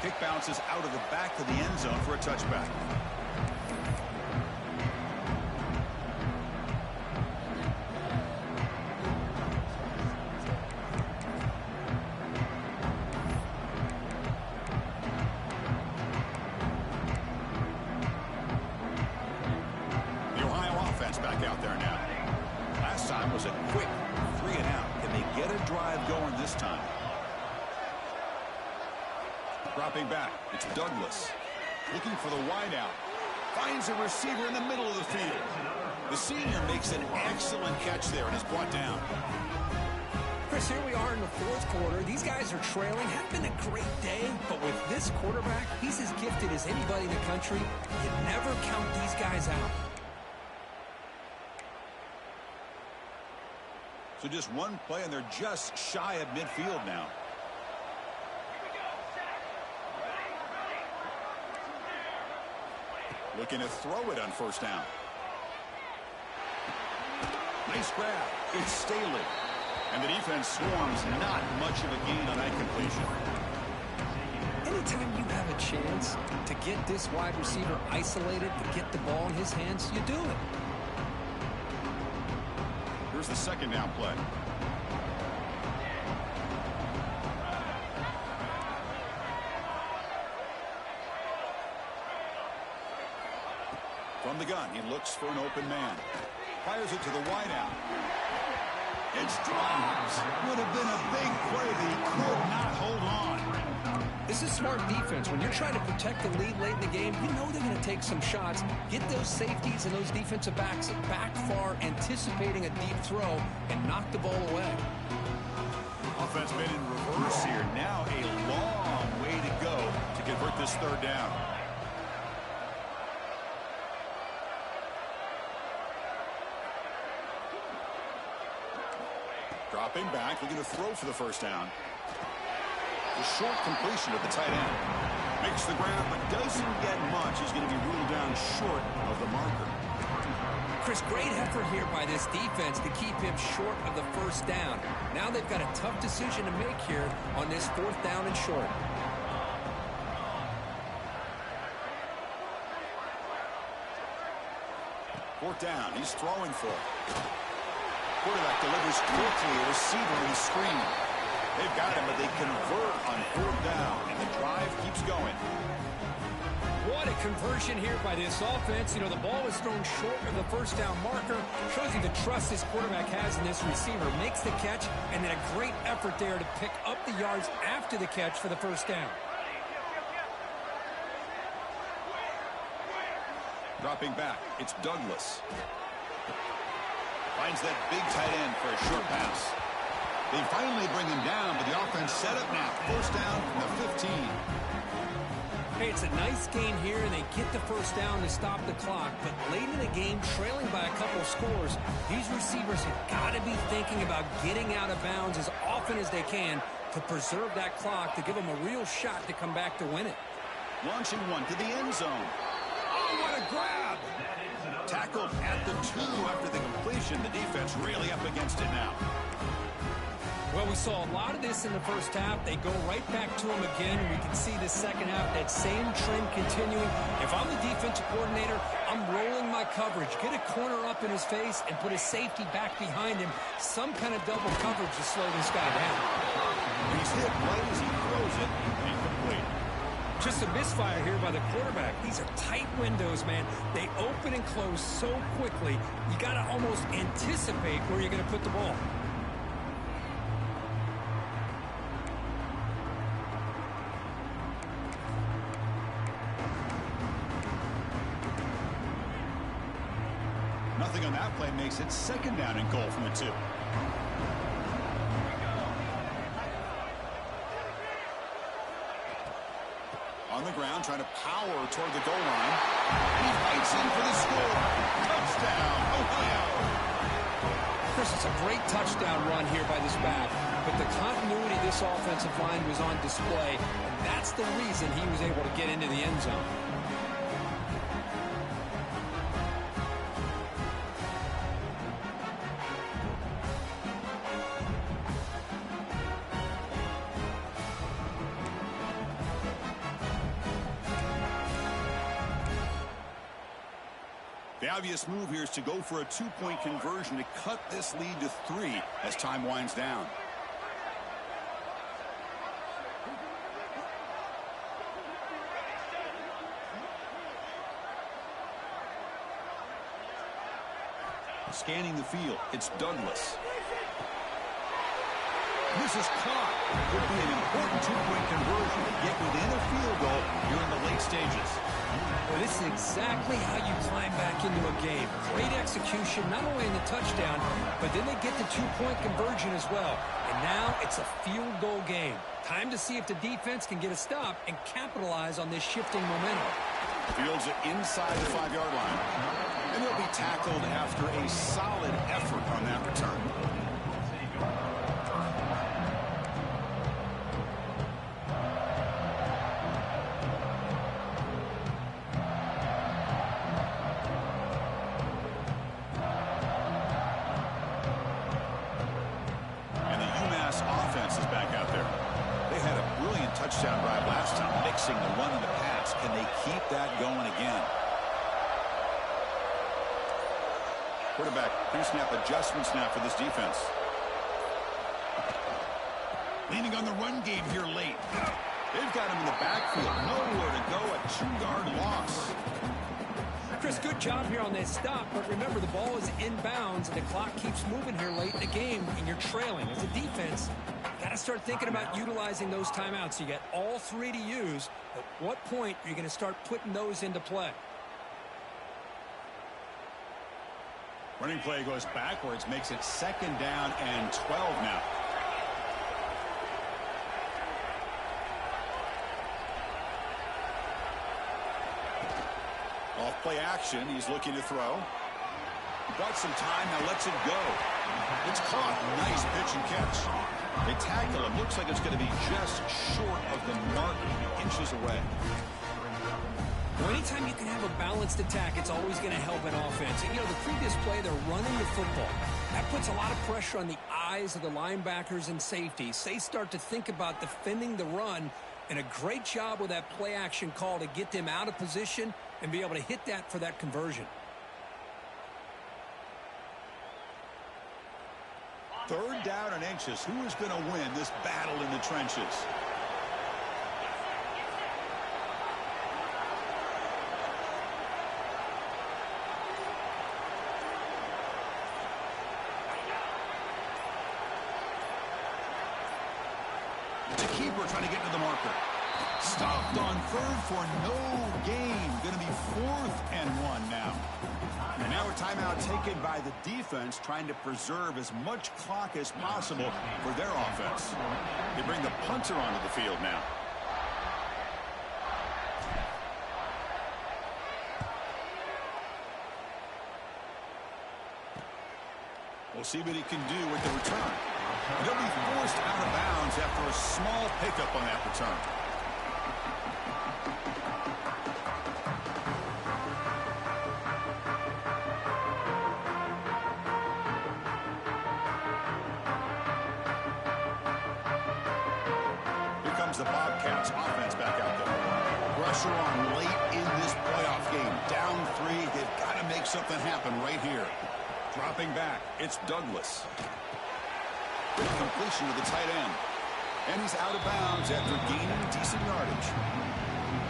Kick bounces out of the back of the end zone for a touchback. Back out there now. Last time was a quick 3 and out. Can they get a drive going this time? Dropping back. It's Douglas. Looking for the wideout. Finds a receiver in the middle of the field. The senior makes an excellent catch there and is brought down. Chris, here we are in the fourth quarter. These guys are trailing. Hasn't been a great day, but with this quarterback, he's as gifted as anybody in the country. You never count these guys out. So just one play, and they're just shy of midfield now. Looking to throw it on first down. Nice grab. It's Staley. And the defense swarms. Not much of a gain on that completion. Anytime you have a chance to get this wide receiver isolated, to get the ball in his hands, you do it. Here's the second down play. From the gun, he looks for an open man. Fires it to the wideout. It's dropped. Would have been a big play, but he could not hold on. This is smart defense. When you're trying to protect the lead late in the game, you know they're going to take some shots. Get those safeties and those defensive backs back far, anticipating a deep throw, and knock the ball away. Offense been in reverse here. Now a long way to go to convert this third down. Dropping back, looking to throw for the first down. A short completion at the tight end. Makes the grab, but doesn't get much. He's going to be ruled down short of the marker. Chris, great effort here by this defense to keep him short of the first down. Now they've got a tough decision to make here on this fourth down and short. Fourth down, he's throwing for it. Quarterback delivers quickly, a receiver in the screen. They've got him, but they convert on fourth down, and the drive keeps going. What a conversion here by this offense. You know, the ball was thrown short of the first down marker. Shows you the trust this quarterback has in this receiver. Makes the catch, and then a great effort there to pick up the yards after the catch for the first down. Dropping back, it's Douglas. Finds that big tight end for a short pass. They finally bring him down, but the offense set up now. First down from the 15. Hey, it's a nice gain here, and they get the first down to stop the clock. But late in the game, trailing by a couple scores, these receivers have got to be thinking about getting out of bounds as often as they can to preserve that clock, to give them a real shot to come back to win it. Launching one to the end zone. Oh, what a grab! Tackled at the 2 after the completion. The defense really up against it now. Well, we saw a lot of this in the first half. They go right back to him again, and we can see the second half, that same trend continuing. If I'm the defensive coordinator, I'm rolling my coverage. Get a corner up in his face and put a safety back behind him. Some kind of double coverage to slow this guy down. He's hit right as he throws it. Incomplete. Just a misfire here by the quarterback. These are tight windows, man. They open and close so quickly, you got to almost anticipate where you're going to put the ball. Nothing on that play makes it second down and goal from the 2. On the ground, trying to power toward the goal line. And he fights in for the score. Touchdown, Ohio. Chris, it's a great touchdown run here by this back. but the continuity of this offensive line was on display, and that's the reason he was able to get into the end zone. The obvious move here is to go for a two-point conversion to cut this lead to 3 as time winds down. Scanning the field, it's Douglas. This is caught. Could be an important two-point conversion to get within a field goal here in the late stages. Well, this is exactly how you climb back into a game. Great execution, not only in the touchdown, but then they get the two-point conversion as well. And now it's a field goal game. Time to see if the defense can get a stop and capitalize on this shifting momentum. Fields it inside the 5-yard line. And they'll be tackled after a solid effort on that return. Touchdown drive last time, mixing the run and the pass. Can they keep that going again? Quarterback pre-snap adjustments now for this defense. Leaning on the run game here late. They've got him in the backfield. Nowhere to go. A 2-yard loss. Chris, good job here on that stop, but remember the ball is inbounds and the clock keeps moving here late in the game and you're trailing. As a defense, got to start thinking about utilizing those timeouts. You got all 3 to use. At what point are you going to start putting those into play? Running play goes backwards, makes it 2nd down and 12 now. Off play action, he's looking to throw. Got some time, now lets it go. It's caught. Nice pitch and catch. They tackle him. Looks like it's going to be just short of the mark, inches away. Well, anytime you can have a balanced attack, it's always going to help an offense. And, you know, the previous play, they're running the football. That puts a lot of pressure on the eyes of the linebackers and safeties. They start to think about defending the run, and a great job with that play action call to get them out of position and be able to hit that for that conversion. 3rd down and inches. Who is going to win this battle in the trenches? It's a keeper trying to get to the marker. Stopped on 3rd for no gain. Going to be 4th and 1 now. And now a timeout taken by the defense, trying to preserve as much clock as possible for their offense. They bring the punter onto the field now. We'll see what he can do with the return. He'll be forced out of bounds after a small pickup on that return. The Bobcats offense back out there. Pressure on late in this playoff game. Down 3. They've got to make something happen right here. Dropping back, it's Douglas. Completion to the tight end. And he's out of bounds after gaining decent yardage.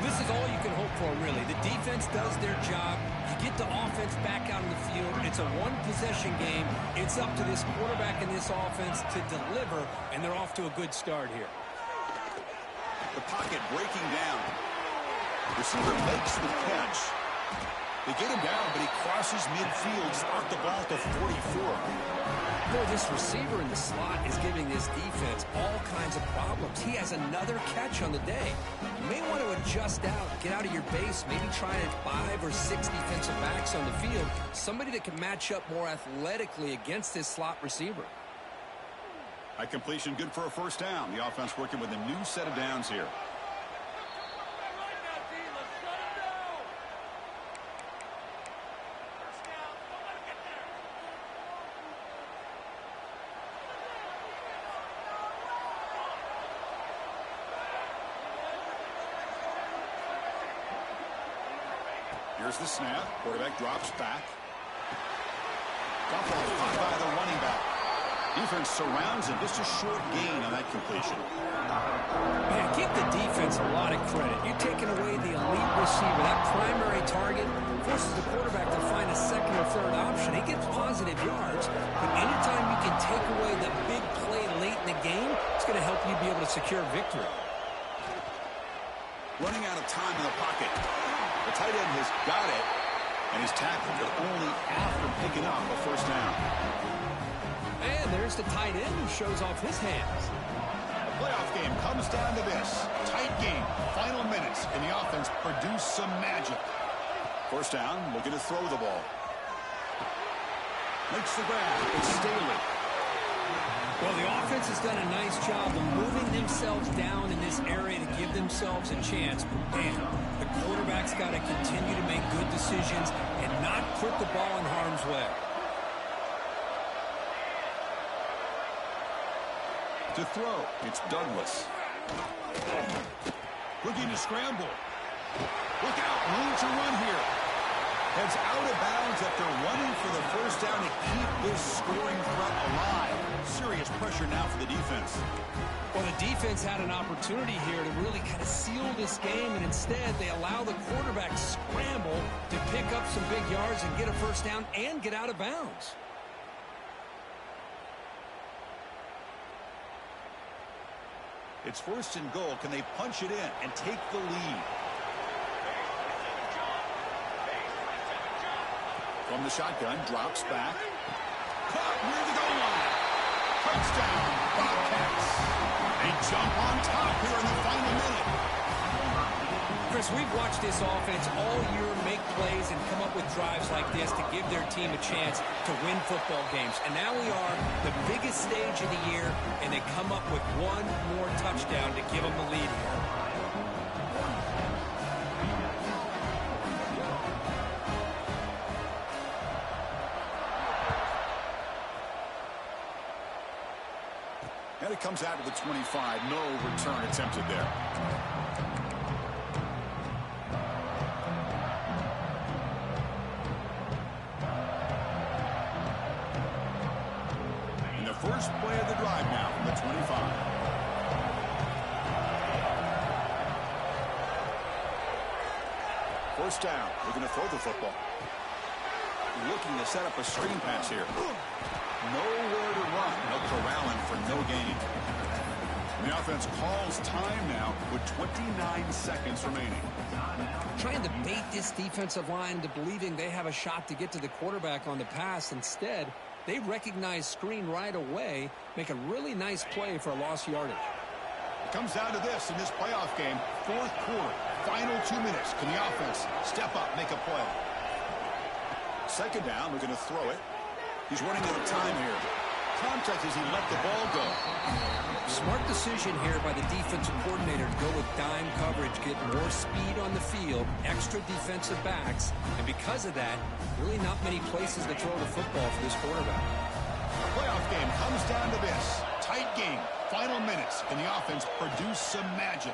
This is all you can hope for, really. The defense does their job. You get the offense back out on the field. It's a one-possession game. It's up to this quarterback and this offense to deliver, and they're off to a good start here. The pocket breaking down. Receiver makes the catch. They get him down, but he crosses midfield, start the ball to 44. Boy, this receiver in the slot is giving this defense all kinds of problems. He has another catch on the day. You may want to adjust out, get out of your base, maybe try 5 or 6 defensive backs on the field. Somebody that can match up more athletically against this slot receiver. A completion good for a first down. The offense working with a new set of downs here. Here's the snap. Quarterback drops back. Dump ball caught by the running back. Defense surrounds him. Just a short gain on that completion. Man, give the defense a lot of credit. You're taking away the elite receiver. That primary target forces the quarterback to find a second or third option. He gets positive yards, but anytime you can take away the big play late in the game, it's going to help you be able to secure victory. Running out of time in the pocket. The tight end has got it, and he's tackled, but only after picking up a first down. And there's the tight end who shows off his hands. The playoff game comes down to this. Tight game, final minutes, and the offense produce some magic. First down, looking to throw the ball. Makes the grab. It's Staley. Well, the offense has done a nice job of moving themselves down in this area to give themselves a chance. But, man, the quarterback's got to continue to make good decisions and not put the ball in harm's way. To throw, it's Douglas. Looking to scramble. Look out, room to run here. Heads out of bounds after running for the first down to keep this scoring threat alive. Serious pressure now for the defense. Well, the defense had an opportunity here to really kind of seal this game, and instead they allow the quarterback scramble to pick up some big yards and get a first down and get out of bounds. It's first and goal. Can they punch it in and take the lead? From the shotgun, drops back. Caught near the goal line. Touchdown, Bobcats. They jump on top here in the final minute. Chris, we've watched this offense all year make plays and come up with drives like this to give their team a chance to win football games. And now we are the biggest stage of the year, and they come up with one more touchdown to give them the lead here. And it comes out to the 25. No return attempted there. In the first play of the drive now from the 25. First down. We're going to throw the football. Looking to set up a screen pass here. Nowhere to run. No corralling for no gain. And the offense calls time now with 29 seconds remaining. Trying to bait this defensive line into believing they have a shot to get to the quarterback on the pass. Instead, they recognize screen right away, make a really nice play for a lost yardage. It comes down to this in this playoff game. Fourth quarter, final 2 minutes. Can the offense step up, make a play? Second down, we're going to throw it. He's running out of time here. Contact as he let the ball go. Smart decision here by the defensive coordinator to go with dime coverage, get more speed on the field, extra defensive backs, and because of that, really not many places to throw the football for this quarterback. The playoff game comes down to this. Tight game, final minutes, and the offense produce some magic.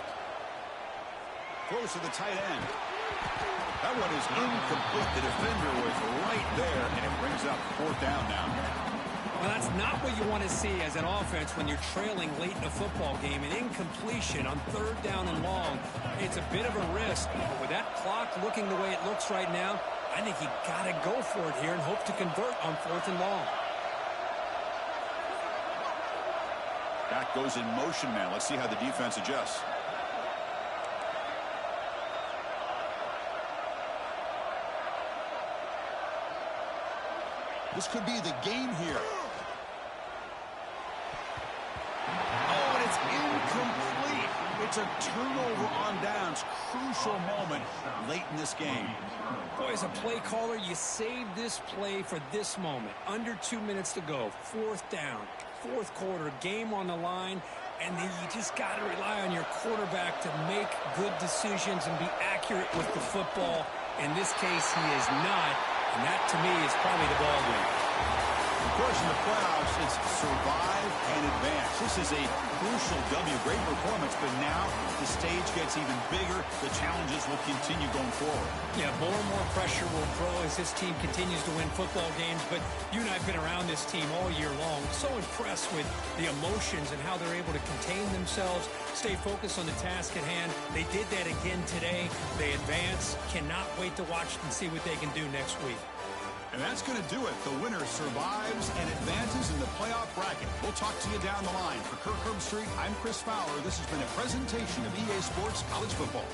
Throws to the tight end. That one is incomplete. The defender was right there, and it brings up fourth down now. Well, that's not what you want to see as an offense when you're trailing late in a football game. An incompletion on third down and long. It's a bit of a risk, but with that clock looking the way it looks right now, I think you got to go for it here and hope to convert on fourth and long. Back goes in motion now. Let's see how the defense adjusts. This could be the game here. Oh, and it's incomplete. It's a turnover on downs. Crucial moment late in this game. Boy, as a play caller, you saved this play for this moment. Under 2 minutes to go. 4th down. 4th quarter. Game on the line. And then you just got to rely on your quarterback to make good decisions and be accurate with the football. In this case, he is not. And that, to me, is probably the ball game. Of course, in the playoffs, it's survive and advance. This is a crucial W. Great performance, but now the stage gets even bigger. The challenges will continue going forward. Yeah, more and more pressure will grow as this team continues to win football games. But you and I have been around this team all year long. So impressed with the emotions and how they're able to contain themselves, stay focused on the task at hand. They did that again today. They advance. Cannot wait to watch and see what they can do next week. And that's going to do it. The winner survives and advances in the playoff bracket. We'll talk to you down the line. For Kirk Herbstreit, I'm Chris Fowler. This has been a presentation of EA Sports College Football.